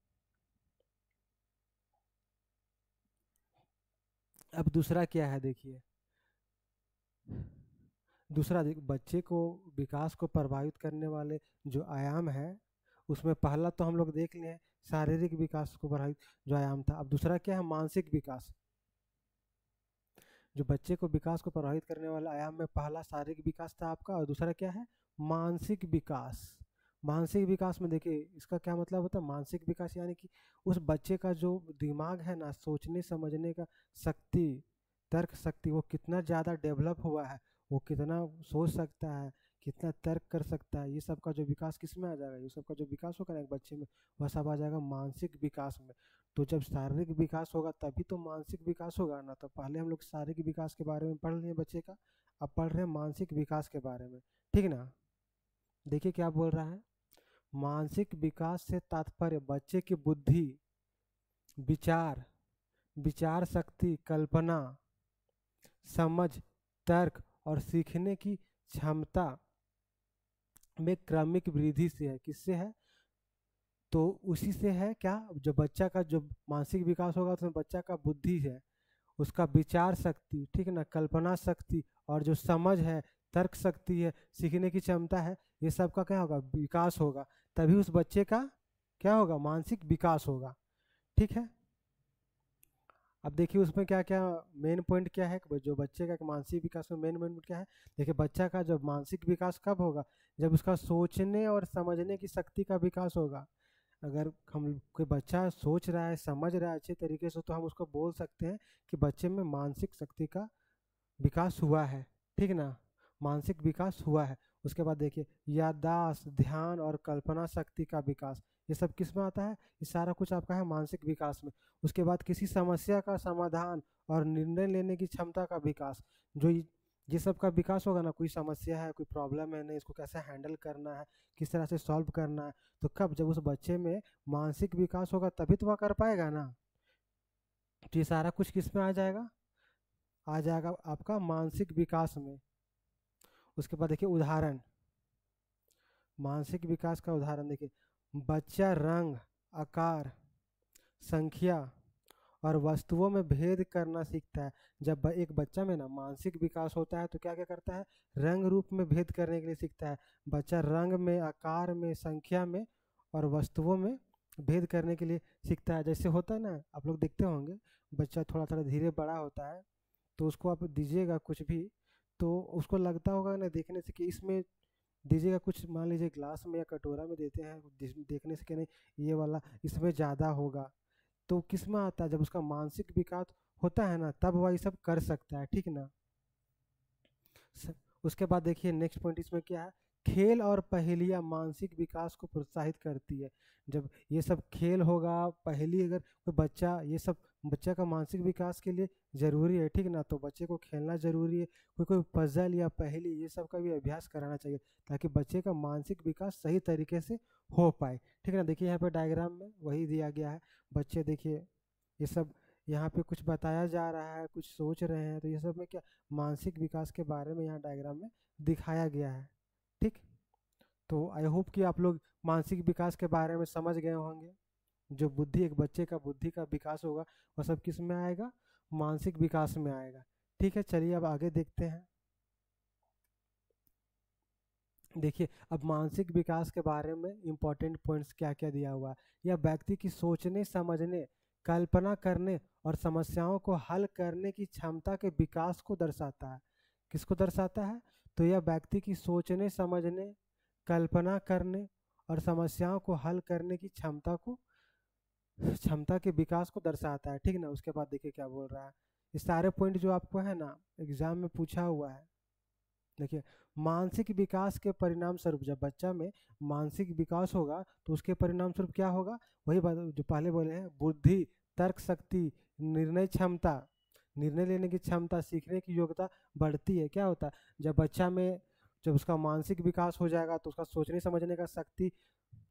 अब दूसरा क्या है देखिए। दूसरा बच्चे को विकास को प्रभावित करने वाले जो आयाम है, उसमें पहला तो हम लोग देख लें शारीरिक विकास को प्रभावित जो आयाम था। अब दूसरा क्या है, मानसिक विकास। जो बच्चे को विकास को प्रभावित करने वाला आयाम में पहला शारीरिक विकास था आपका, और दूसरा क्या है, मानसिक विकास। मानसिक विकास में देखिए इसका क्या मतलब होता है, मानसिक विकास यानी कि उस बच्चे का जो दिमाग है ना, सोचने समझने का शक्ति, तर्क शक्ति, वो कितना ज़्यादा डेवलप हुआ है, वो कितना सोच सकता है, कितना तर्क कर सकता है, ये सब का जो विकास किस में आ जाएगा, ये सब का जो विकास होगा ना एक बच्चे में, वह सब आ जाएगा मानसिक विकास में। तो जब शारीरिक विकास होगा तभी तो मानसिक विकास होगा ना। तो पहले हम लोग शारीरिक विकास के बारे में पढ़ लिए बच्चे का, अब पढ़ रहे हैं मानसिक विकास के बारे में, ठीक ना। देखिए क्या बोल रहा है, मानसिक विकास से तात्पर्य बच्चे की बुद्धि, विचार, विचार शक्ति, कल्पना, समझ, तर्क और सीखने की क्षमता में क्रमिक वृद्धि से है। किससे है, तो उसी से है क्या, जो बच्चा का जो मानसिक विकास होगा उसमें बच्चा का बुद्धि है, उसका विचार शक्ति, ठीक है ना, कल्पना शक्ति और जो समझ है, तर्क शक्ति है, सीखने की क्षमता है, ये सब का क्या होगा, विकास होगा। तभी उस बच्चे का क्या होगा, मानसिक विकास होगा, ठीक है। अब देखिए उसमें क्या क्या मेन पॉइंट क्या है, जो बच्चे का मानसिक विकास में मेन पॉइंट क्या है। देखिए बच्चा का जब मानसिक विकास कब होगा, जब उसका सोचने और समझने की शक्ति का विकास होगा। अगर हम कोई बच्चा सोच रहा है, समझ रहा है अच्छे तरीके से, तो हम उसको बोल सकते हैं कि बच्चे में मानसिक शक्ति का विकास हुआ है, ठीक ना, मानसिक विकास हुआ है। उसके बाद देखिए याददाश्त, ध्यान और कल्पना शक्ति का विकास, ये सब किस में आता है? ये सारा कुछ आपका है मानसिक विकास में। उसके बाद किसी समस्या का समाधान और निर्णय लेने की क्षमता का विकास, जो ये सब का विकास होगा ना, कोई समस्या है, कोई प्रॉब्लम है, नहीं इसको कैसे हैंडल करना है, किस तरह से सॉल्व करना है, तो कब जब उस बच्चे में मानसिक विकास होगा तभी तो वह कर पाएगा ना। तो ये सारा कुछ किस में आ जाएगा? आ जाएगा आपका मानसिक विकास में। उसके बाद देखिए उदाहरण, मानसिक विकास का उदाहरण देखिए, बच्चा रंग, आकार, संख्या और वस्तुओं में भेद करना सीखता है। जब एक बच्चा में ना मानसिक विकास होता है तो क्या क्या करता है? रंग रूप में भेद करने के लिए सीखता है। बच्चा रंग में, आकार में, संख्या में और वस्तुओं में भेद करने के लिए सीखता है। जैसे होता है ना, आप लोग देखते होंगे, बच्चा थोड़ा थोड़ा धीरे बड़ा होता है, तो उसको आप दीजिएगा कुछ भी, तो उसको लगता होगा ना देखने से कि इसमें दीजिएगा कुछ, मान लीजिए ग्लास में या कटोरा में देते हैं, देखने से कि नहीं ये वाला इसमें ज़्यादा होगा, तो किस में आता है? जब उसका मानसिक विकास होता है ना, तब वह ये सब कर सकता है, ठीक ना। उसके बाद देखिए नेक्स्ट पॉइंट इसमें क्या है, खेल और पहेलियाँ मानसिक विकास को प्रोत्साहित करती है। जब ये सब खेल होगा, पहेली, अगर कोई बच्चा, ये सब बच्चा का मानसिक विकास के लिए जरूरी है, ठीक ना, तो बच्चे को खेलना जरूरी है। कोई कोई पजल या पहेली ये सब का भी अभ्यास कराना चाहिए, ताकि बच्चे का मानसिक विकास सही तरीके से हो पाए, ठीक है ना। देखिए यहाँ पे डायग्राम में वही दिया गया है। बच्चे देखिए ये सब यहाँ पे कुछ बताया जा रहा है, कुछ सोच रहे हैं, तो ये सब में क्या मानसिक विकास के बारे में यहाँ डायग्राम में दिखाया गया है, ठीक। तो आई होप कि आप लोग मानसिक विकास के बारे में समझ गए होंगे। जो बुद्धि, एक बच्चे का बुद्धि का विकास होगा, वह सब किस में आएगा? मानसिक विकास में आएगा, ठीक है। चलिए अब आगे देखते हैं। देखिए अब मानसिक विकास के बारे में इम्पोर्टेंट पॉइंट्स क्या क्या दिया हुआ है। यह व्यक्ति की सोचने, समझने, कल्पना करने और समस्याओं को हल करने की क्षमता के विकास को दर्शाता है। किसको दर्शाता है? तो यह व्यक्ति की सोचने, समझने, कल्पना करने और समस्याओं को हल करने की क्षमता के विकास को दर्शाता है, ठीक ना। उसके बाद देखिए क्या बोल रहा है, ये सारे पॉइंट जो आपको है ना एग्जाम में पूछा हुआ है। देखिए मानसिक विकास के परिणाम स्वरूप, जब बच्चा में मानसिक विकास होगा तो उसके परिणाम स्वरूप क्या होगा? वही बात जो पहले बोले हैं, बुद्धि, तर्क शक्ति, निर्णय क्षमता, निर्णय लेने की क्षमता, सीखने की योग्यता बढ़ती है। क्या होता है जब बच्चा में, जब उसका मानसिक विकास हो जाएगा तो उसका सोचने समझने का शक्ति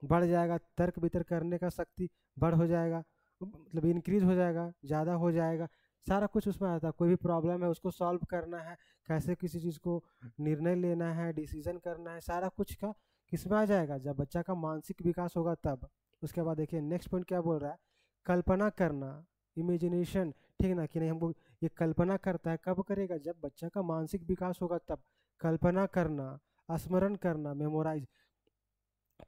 बढ़ जाएगा, तर्क वितर्क करने का शक्ति बढ़ हो जाएगा, मतलब इंक्रीज हो जाएगा, ज़्यादा हो जाएगा। सारा कुछ उसमें आता है। कोई भी प्रॉब्लम है उसको सॉल्व करना है, कैसे किसी चीज़ को निर्णय लेना है, डिसीजन करना है, सारा कुछ का किस में आ जाएगा? जब बच्चा का मानसिक विकास होगा तब। उसके बाद देखिए नेक्स्ट पॉइंट क्या बोल रहा है, कल्पना करना, इमेजिनेशन, ठीक ना, कि नहीं हमको ये कल्पना करता है, कब करेगा? जब बच्चा का मानसिक विकास होगा तब। कल्पना करना, स्मरण करना, मेमोराइज,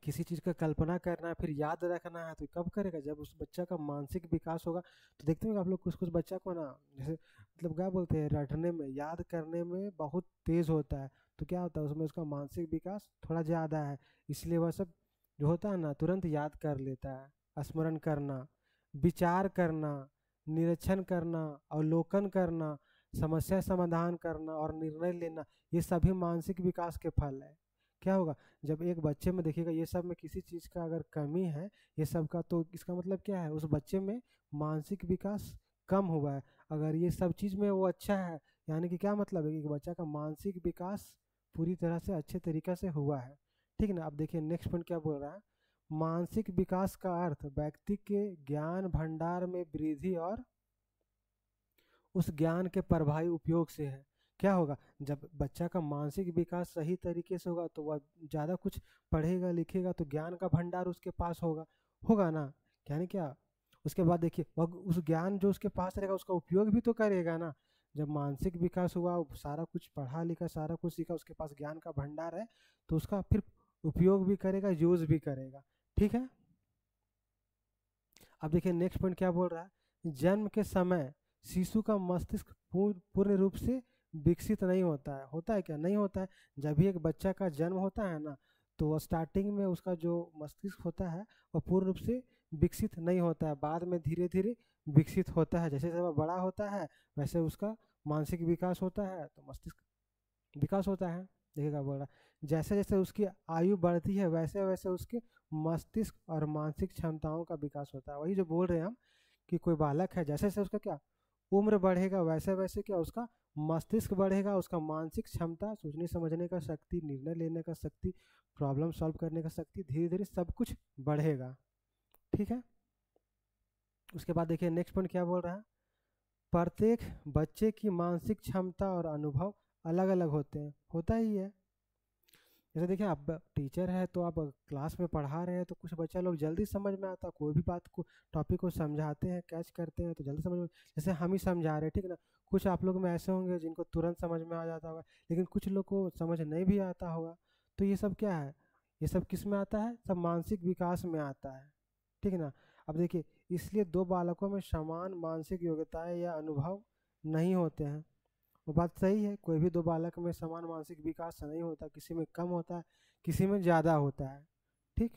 किसी चीज़ का कल्पना करना है फिर याद रखना है, तो कब करेगा? जब उस बच्चा का मानसिक विकास होगा। तो देखते हैं आप लोग कुछ कुछ बच्चा को ना, जैसे मतलब क्या बोलते हैं, रटने में, याद करने में बहुत तेज होता है, तो क्या होता है उसमें उसका मानसिक विकास थोड़ा ज़्यादा है, इसलिए वह सब जो होता है ना तुरंत याद कर लेता है। स्मरण करना, विचार करना, निरीक्षण करना, अवलोकन करना, समस्या समाधान करना और निर्णय लेना, ये सभी मानसिक विकास के फल है। क्या होगा जब एक बच्चे में देखिएगा ये सब में किसी चीज़ का अगर कमी है ये सब का, तो इसका मतलब क्या है? उस बच्चे में मानसिक विकास कम हुआ है। अगर ये सब चीज़ में वो अच्छा है, यानी कि क्या मतलब है कि बच्चा का मानसिक विकास पूरी तरह से अच्छे तरीके से हुआ है, ठीक ना। अब देखिए नेक्स्ट पॉइंट क्या बोल रहा है, मानसिक विकास का अर्थ व्यक्ति के ज्ञान भंडार में वृद्धि और उस ज्ञान के प्रभावी उपयोग से है। क्या होगा जब बच्चा का मानसिक विकास सही तरीके से होगा तो वह ज़्यादा कुछ पढ़ेगा लिखेगा, तो ज्ञान का भंडार उसके पास होगा, होगा ना, यानी क्या। उसके बाद देखिए वह उस ज्ञान जो उसके पास रहेगा उसका उपयोग भी तो करेगा ना। जब मानसिक विकास हुआ, वो सारा कुछ पढ़ा लिखा, सारा कुछ सीखा, उसके पास ज्ञान का भंडार है, तो उसका फिर उपयोग भी करेगा, यूज भी करेगा, ठीक है। अब देखिए नेक्स्ट पॉइंट क्या बोल रहा है, जन्म के समय शिशु का मस्तिष्क पूर्ण रूप से विकसित नहीं होता है। होता है क्या? नहीं होता है। जब भी एक बच्चा का जन्म होता है ना, तो स्टार्टिंग में उसका जो मस्तिष्क होता है वो पूर्ण रूप से विकसित नहीं होता है, बाद में धीरे धीरे विकसित होता है। जैसे जैसे वह बड़ा होता है वैसे उसका मानसिक विकास होता है, तो मस्तिष्क विकास होता है। देखिएगा बोल रहा, जैसे जैसे उसकी आयु बढ़ती है वैसे वैसे उसके मस्तिष्क और मानसिक क्षमताओं का विकास होता है। वही जो बोल रहे हैं हम कि कोई बालक है, जैसे जैसे उसका क्या उम्र बढ़ेगा वैसे वैसे क्या उसका मस्तिष्क बढ़ेगा, उसका मानसिक क्षमता, सोचने समझने का शक्ति, निर्णय लेने का शक्ति, प्रॉब्लम सॉल्व करने का शक्ति, धीरे धीरे सब कुछ बढ़ेगा। ठीक है। उसके बाद देखिए नेक्स्ट पॉइंट क्या बोल रहा है, प्रत्येक बच्चे की मानसिक क्षमता और अनुभव अलग अलग होते हैं, होता ही है। जैसे देखिए आप टीचर है तो आप क्लास में पढ़ा रहे हैं तो कुछ बच्चा लोग जल्दी समझ में आता, कोई भी बात को टॉपिक को समझाते हैं कैच करते हैं तो जल्दी समझ में, जैसे हम ही समझा रहे हैं ठीक है ना। कुछ आप लोग में ऐसे होंगे जिनको तुरंत समझ में आ जाता होगा, लेकिन कुछ लोग को समझ नहीं भी आता होगा। तो ये सब क्या है, ये सब किस में आता है, सब मानसिक विकास में आता है। ठीक है ना। अब देखिए इसलिए दो बालकों में समान मानसिक योग्यताएं या अनुभव नहीं होते हैं। वो बात सही है, कोई भी दो बालक में समान मानसिक विकास नहीं होता, किसी में कम होता है किसी में ज़्यादा होता है। ठीक,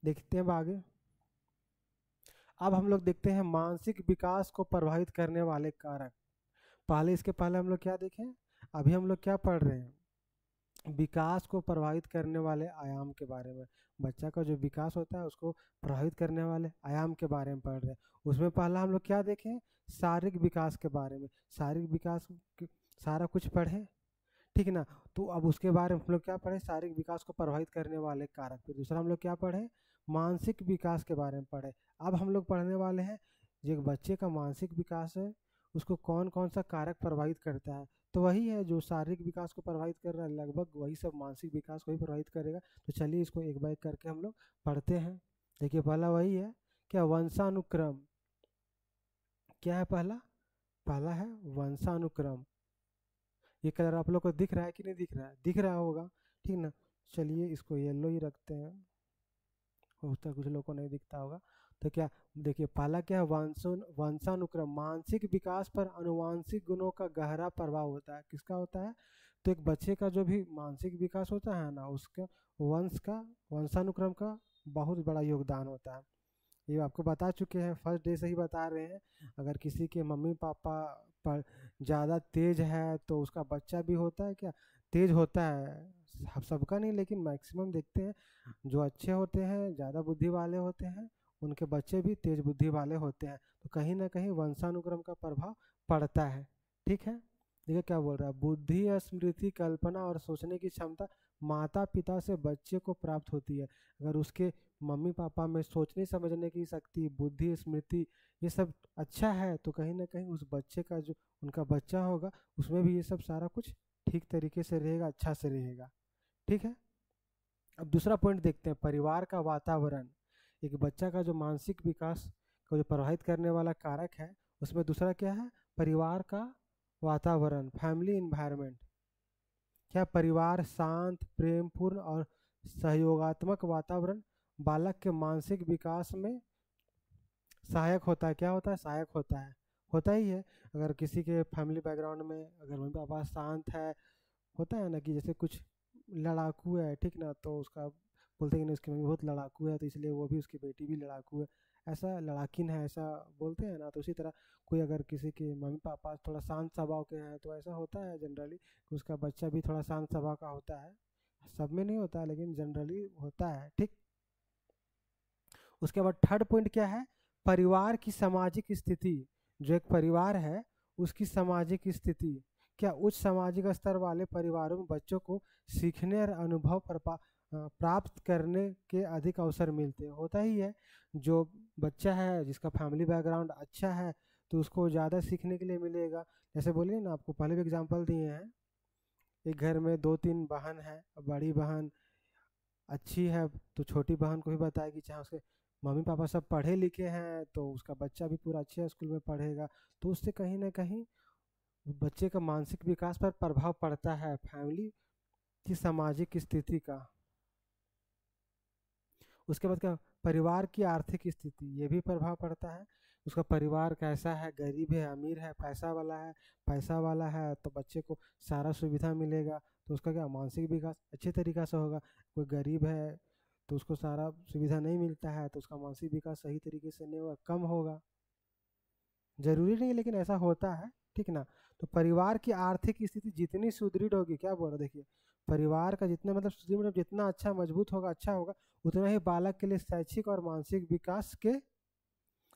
देखते हैं अब आगे। अब हम लोग देखते हैं मानसिक विकास को प्रभावित करने वाले कारक। पहले इसके पहले हम लोग क्या देखें, अभी हम लोग क्या पढ़ रहे हैं, विकास को प्रभावित करने वाले आयाम के बारे में। बच्चा का जो विकास होता है उसको प्रभावित करने वाले आयाम के बारे में पढ़ रहे हैं। उसमें पहला हम लोग क्या देखें, शारीरिक विकास के बारे में। शारीरिक विकास सारा कुछ पढ़े, ठीक है ना। तो अब उसके बारे में हम लोग क्या पढ़े, शारीरिक विकास को प्रभावित करने वाले कारक। फिर दूसरा हम लोग क्या पढ़े, मानसिक विकास के बारे में पढ़े। अब हम लोग पढ़ने वाले हैं जो एक बच्चे का मानसिक विकास है उसको कौन कौन सा कारक प्रभावित करता है। तो वही है जो शारीरिक विकास को प्रभावित कर रहा है, लगभग वही सब मानसिक विकास को भी प्रभावित करेगा। तो चलिए इसको एक बार करके हम लोग पढ़ते हैं। देखिए पहला वही है क्या, वंशानुक्रम। क्या है पहला, पहला है वंशानुक्रम। ये कलर आप लोग को दिख रहा है कि नहीं दिख रहा है, दिख रहा होगा ठीक ना। चलिए इसको येलो ही रखते हैं, होता है कुछ लोगों को नहीं दिखता होगा। तो क्या देखिए पहला क्या है, वंशानुक्रम। मानसिक विकास पर अनुवांशिक गुणों का गहरा प्रभाव होता है। किसका होता है, तो एक बच्चे का जो भी मानसिक विकास होता है ना उसका वंश का, वंशानुक्रम का बहुत बड़ा योगदान होता है। ये आपको बता चुके हैं, फर्स्ट डे से ही बता रहे हैं। अगर किसी के मम्मी पापा पर ज़्यादा तेज है तो उसका बच्चा भी होता है क्या, तेज होता है। सबका नहीं लेकिन मैक्सिमम देखते हैं जो अच्छे होते हैं, ज़्यादा बुद्धि वाले होते हैं, उनके बच्चे भी तेज बुद्धि वाले होते हैं। तो कहीं ना कहीं वंशानुक्रम का प्रभाव पड़ता है। ठीक है। देखिए क्या बोल रहा है, बुद्धि, स्मृति, कल्पना और सोचने की क्षमता माता पिता से बच्चे को प्राप्त होती है। अगर उसके मम्मी पापा में सोचने समझने की शक्ति, बुद्धि, स्मृति ये सब अच्छा है तो कहीं ना कहीं उस बच्चे का जो उनका बच्चा होगा उसमें भी ये सब सारा कुछ ठीक तरीके से रहेगा, अच्छा से रहेगा। ठीक है। अब दूसरा पॉइंट देखते हैं, परिवार का वातावरण। एक बच्चा का जो मानसिक विकास को जो प्रभावित करने वाला कारक है उसमें दूसरा क्या है, परिवार का वातावरण, फैमिली इन्वायरमेंट। क्या परिवार शांत, प्रेमपूर्ण और सहयोगात्मक वातावरण बालक के मानसिक विकास में सहायक होता है। क्या होता है, सहायक होता ही है। अगर किसी के फैमिली बैकग्राउंड में अगर मम्मी पापा शांत है, होता है ना कि जैसे कुछ लड़ाकू है ठीक ना, तो उसका बोलते हैं कि नहीं उसकी मम्मी बहुत लड़ाकू है तो इसलिए वो भी उसकी बेटी भी लड़ाकू है, ऐसा लड़ाकिन है ऐसा बोलते हैं ना। तो उसी तरह कोई अगर किसी के मम्मी पापा थोड़ा शांत स्वभाव के हैं तो ऐसा होता है जनरली कि उसका बच्चा भी थोड़ा शांत स्वभाव का होता है। सब में नहीं होता है लेकिन जनरली होता है। ठीक। उसके बाद थर्ड पॉइंट क्या है, परिवार की सामाजिक स्थिति। जो एक परिवार है उसकी सामाजिक स्थिति। क्या उच्च सामाजिक स्तर वाले परिवारों में बच्चों को सीखने और अनुभव प्राप्त करने के अधिक अवसर मिलते हैं, होता ही है। जो बच्चा है जिसका फैमिली बैकग्राउंड अच्छा है तो उसको ज़्यादा सीखने के लिए मिलेगा। जैसे बोलिए ना, आपको पहले भी एग्जांपल दिए हैं, एक घर में दो तीन बहन है, बड़ी बहन अच्छी है तो छोटी बहन को भी बताएगी, चाहे उसके मम्मी पापा सब पढ़े लिखे हैं तो उसका बच्चा भी पूरा अच्छे स्कूल में पढ़ेगा। तो उससे कहीं ना कहीं बच्चे का मानसिक विकास पर प्रभाव पड़ता है, फैमिली की सामाजिक स्थिति का। उसके बाद क्या, परिवार की आर्थिक स्थिति, ये भी प्रभाव पड़ता है। उसका परिवार कैसा है, गरीब है अमीर है, पैसा वाला है तो बच्चे को सारा सुविधा मिलेगा, तो उसका क्या मानसिक विकास अच्छे तरीक़ा से होगा। कोई गरीब है तो उसको सारा सुविधा नहीं मिलता है तो उसका मानसिक विकास सही तरीके से नहीं होगा, कम होगा। ज़रूरी नहीं लेकिन ऐसा होता है, ठीक ना। तो परिवार की आर्थिक स्थिति जितनी सुदृढ़ होगी, क्या बोल रहे देखिए, परिवार का जितना मतलब सुदृढ़ मतलब जितना अच्छा मजबूत होगा, अच्छा होगा, उतना ही बालक के लिए शैक्षिक और मानसिक विकास के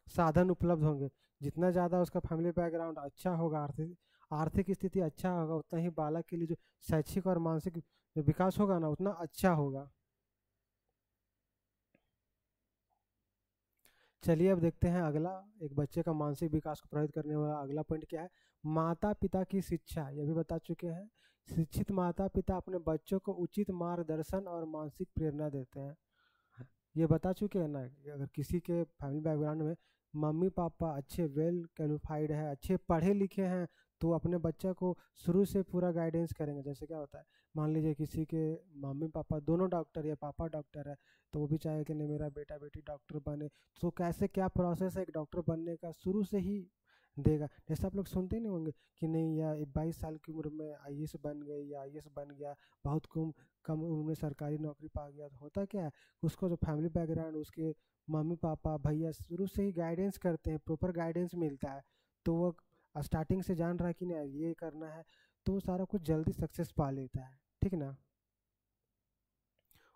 साधन उपलब्ध होंगे। जितना ज़्यादा उसका फैमिली बैकग्राउंड अच्छा होगा, आर्थिक आर्थिक स्थिति अच्छा होगा, उतना ही बालक के लिए जो शैक्षिक और मानसिक जो विकास होगा ना, उतना अच्छा होगा। चलिए अब देखते हैं अगला, एक बच्चे का मानसिक विकास को प्रभावित करने वाला अगला पॉइंट क्या है। माता पिता की शिक्षा, ये भी बता चुके हैं। शिक्षित माता पिता अपने बच्चों को उचित मार्गदर्शन और मानसिक प्रेरणा देते हैं, ये बता चुके हैं ना। अगर किसी के फैमिली बैकग्राउंड में मम्मी पापा अच्छे वेल क्वालिफाइड है, अच्छे पढ़े लिखे हैं, तो अपने बच्चा को शुरू से पूरा गाइडेंस करेंगे। जैसे क्या होता है, मान लीजिए किसी के मम्मी पापा दोनों डॉक्टर या पापा डॉक्टर है, तो वो भी चाहे कि नहीं मेरा बेटा बेटी डॉक्टर बने, तो कैसे क्या प्रोसेस है एक डॉक्टर बनने का, शुरू से ही देगा। जैसे आप लोग सुनते नहीं होंगे कि नहीं या 22 साल की उम्र में आईएएस बन गई या आईएएस बन गया, बहुत कम कम उम्र में सरकारी नौकरी पा गया। तो होता क्या है, उसको जो फैमिली बैकग्राउंड उसके मम्मी पापा भैया शुरू से ही गाइडेंस करते हैं, प्रॉपर गाइडेंस मिलता है, तो वो स्टार्टिंग से जान रहा है कि नहीं ये करना है, तो वो सारा कुछ जल्दी सक्सेस पा लेता है, ठीक ना।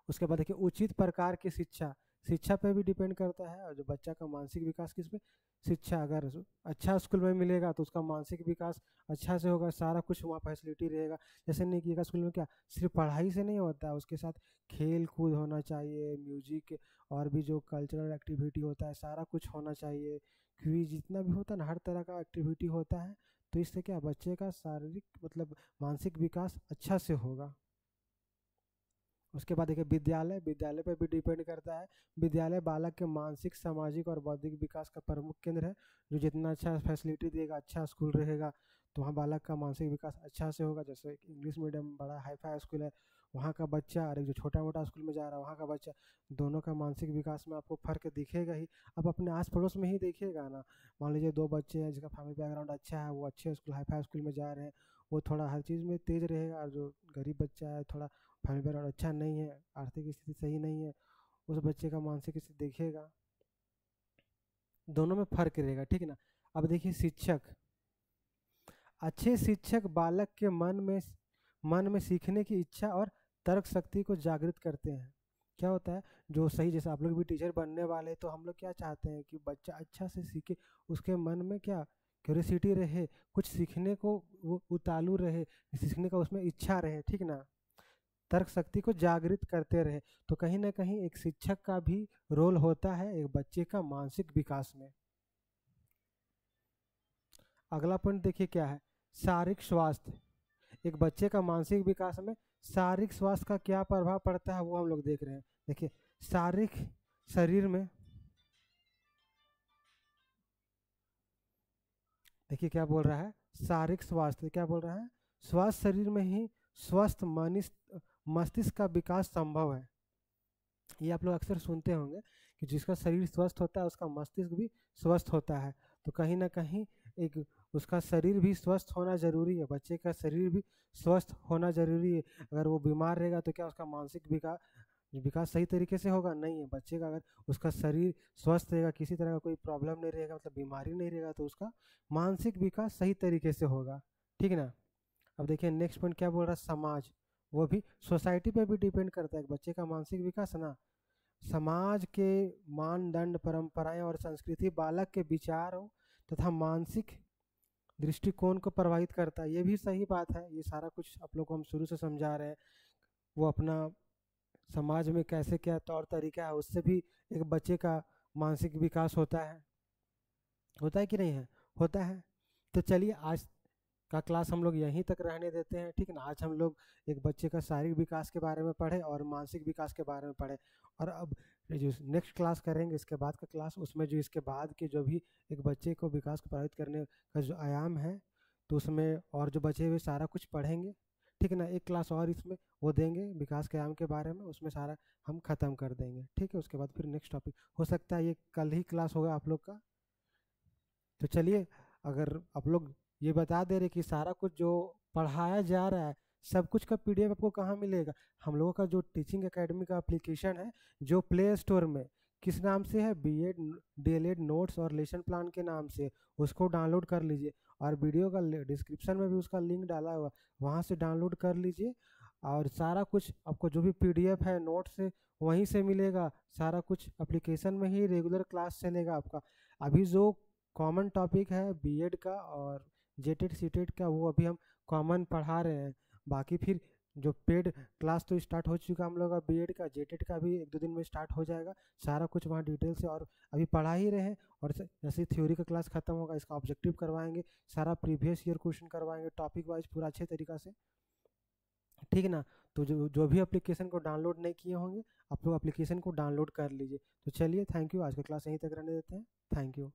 उसके बाद देखिए उचित प्रकार की शिक्षा, शिक्षा पे भी डिपेंड करता है। और जो बच्चा का मानसिक विकास किस पे, शिक्षा अगर अच्छा स्कूल में मिलेगा तो उसका मानसिक विकास अच्छा से होगा, सारा कुछ वहाँ फैसिलिटी रहेगा। जैसे नहीं कि स्कूल में क्या सिर्फ पढ़ाई से नहीं होता है, उसके साथ खेल कूद होना चाहिए, म्यूजिक और भी जो कल्चरल एक्टिविटी होता है सारा कुछ होना चाहिए, क्विज जितना भी होता है ना, हर तरह का एक्टिविटी होता है। तो इससे क्या बच्चे का शारीरिक मतलब मानसिक विकास अच्छा से होगा। उसके बाद देखिए विद्यालय, विद्यालय पर भी डिपेंड करता है। विद्यालय बालक के मानसिक सामाजिक और बौद्धिक विकास का प्रमुख केंद्र है। जो जितना अच्छा फैसिलिटी देगा, अच्छा स्कूल रहेगा, तो वहाँ बालक का मानसिक विकास अच्छा से होगा। जैसे इंग्लिश मीडियम बड़ा हाई फाई स्कूल है, वहाँ का बच्चा और एक जो छोटा मोटा स्कूल में जा रहा है वहाँ का बच्चा, दोनों का मानसिक विकास में आपको फ़र्क दिखेगा ही। अब अपने आस पड़ोस में ही देखिएगा ना, मान लीजिए दो बच्चे हैं जिसका फैमिली बैकग्राउंड अच्छा है, वो अच्छे स्कूल हाई फाई स्कूल में जा रहे हैं, वो थोड़ा हर चीज़ में तेज रहेगा। और जो गरीब बच्चा है, थोड़ा फैमिली बैकग्राउंड अच्छा नहीं है, आर्थिक स्थिति सही नहीं है, उस बच्चे का मानसिक स्थिति देखिएगा, दोनों में फर्क रहेगा, ठीक है ना। अब देखिए शिक्षक, अच्छे शिक्षक बालक के मन में सीखने की इच्छा और तर्क शक्ति को जागृत करते हैं। क्या होता है, जो सही, जैसे आप लोग भी टीचर बनने वाले, तो हम लोग क्या चाहते हैं कि बच्चा अच्छा से सीखे, उसके मन में क्या क्यूरियोसिटी रहे, कुछ सीखने को वो उतालू रहे, सीखने का उसमें इच्छा रहे, ठीक ना, तर्क शक्ति को जागृत करते रहे। तो कहीं ना कहीं एक शिक्षक का भी रोल होता है एक बच्चे का मानसिक विकास में। अगला पॉइंट देखिए क्या है, शारीरिक स्वास्थ्य। एक बच्चे का मानसिक विकास में शारीरिक स्वास्थ्य का क्या प्रभाव पड़ता है वो हम लोग देख रहे हैं। देखिए शारीरिक, शरीर में देखिए क्या बोल रहा है, शारीरिक स्वास्थ्य क्या बोल रहा है, स्वस्थ शरीर में ही स्वस्थ मस्तिष्क का विकास संभव है। ये आप लोग अक्सर सुनते होंगे कि जिसका शरीर स्वस्थ होता है उसका मस्तिष्क भी स्वस्थ होता है। तो कहीं ना कहीं एक उसका शरीर भी स्वस्थ होना जरूरी है, बच्चे का शरीर भी स्वस्थ होना जरूरी है। अगर वो बीमार रहेगा तो क्या उसका मानसिक विकास विकास सही तरीके से होगा, नहीं है। बच्चे का अगर उसका शरीर स्वस्थ रहेगा, किसी तरह का कोई प्रॉब्लम नहीं रहेगा, मतलब बीमारी नहीं रहेगा, तो उसका मानसिक विकास सही तरीके से होगा, ठीक ना। अब देखिए नेक्स्ट पॉइंट क्या बोल रहा है, समाज, वो भी सोसाइटी पे भी डिपेंड करता है बच्चे का मानसिक विकास है ना। समाज के मानदंड, परंपराएं और संस्कृति बालक के विचारों तथा मानसिक दृष्टिकोण को प्रभावित करता है। ये भी सही बात है, ये सारा कुछ आप लोग को हम शुरू से समझा रहे हैं। वो अपना समाज में कैसे क्या तौर तरीका है, उससे भी एक बच्चे का मानसिक विकास होता है कि नहीं है, होता है। तो चलिए आज का क्लास हम लोग यहीं तक रहने देते हैं, ठीक है ना। आज हम लोग एक बच्चे का शारीरिक विकास के बारे में पढ़े और मानसिक विकास के बारे में पढ़े। और अब ये जो नेक्स्ट क्लास करेंगे, इसके बाद का क्लास, उसमें जो इसके बाद के जो भी एक बच्चे को विकास को प्रभावित करने का जो आयाम है, तो उसमें और जो बचे हुए सारा कुछ पढ़ेंगे, ठीक है ना। एक क्लास और इसमें वो देंगे विकास के आयाम के बारे में, उसमें सारा हम ख़त्म कर देंगे, ठीक है। उसके बाद फिर नेक्स्ट टॉपिक हो सकता है ये कल ही क्लास होगा आप लोग का, तो चलिए, अगर आप लोग ये बता दे रहे कि सारा कुछ जो पढ़ाया जा रहा है सब कुछ का पीडीएफ आपको कहाँ मिलेगा। हम लोगों का जो टीचिंग एकेडमी का एप्लीकेशन है जो प्ले स्टोर में किस नाम से है, बीएड डीएलएड नोट्स और लेसन प्लान के नाम से, उसको डाउनलोड कर लीजिए। और वीडियो का डिस्क्रिप्शन में भी उसका लिंक डाला हुआ, वहाँ से डाउनलोड कर लीजिए। और सारा कुछ आपको जो भी पीडीएफ है नोट्स से वहीं से मिलेगा। सारा कुछ एप्लीकेशन में ही रेगुलर क्लास चलेगा आपका। अभी जो कॉमन टॉपिक है बीएड का और जेटेड सीटेड का वो अभी हम कॉमन पढ़ा रहे हैं। बाकी फिर जो पेड क्लास तो स्टार्ट हो चुका हम लोग का, बीएड का जेटेड का भी 1-2 दिन में स्टार्ट हो जाएगा। सारा कुछ वहाँ डिटेल से और अभी पढ़ा ही रहे हैं। और जैसे थ्योरी का क्लास खत्म होगा इसका ऑब्जेक्टिव करवाएंगे, सारा प्रीवियस ईयर क्वेश्चन करवाएंगे टॉपिक वाइज पूरा अच्छे तरीका से। ठीक है ना। तो जो जो भी एप्लीकेशन को डाउनलोड नहीं किए होंगे आप लोग एप्लीकेशन को डाउनलोड कर लीजिए। तो चलिए, थैंक यू, आज का क्लास यहीं तक रहने देते हैं। Thank you.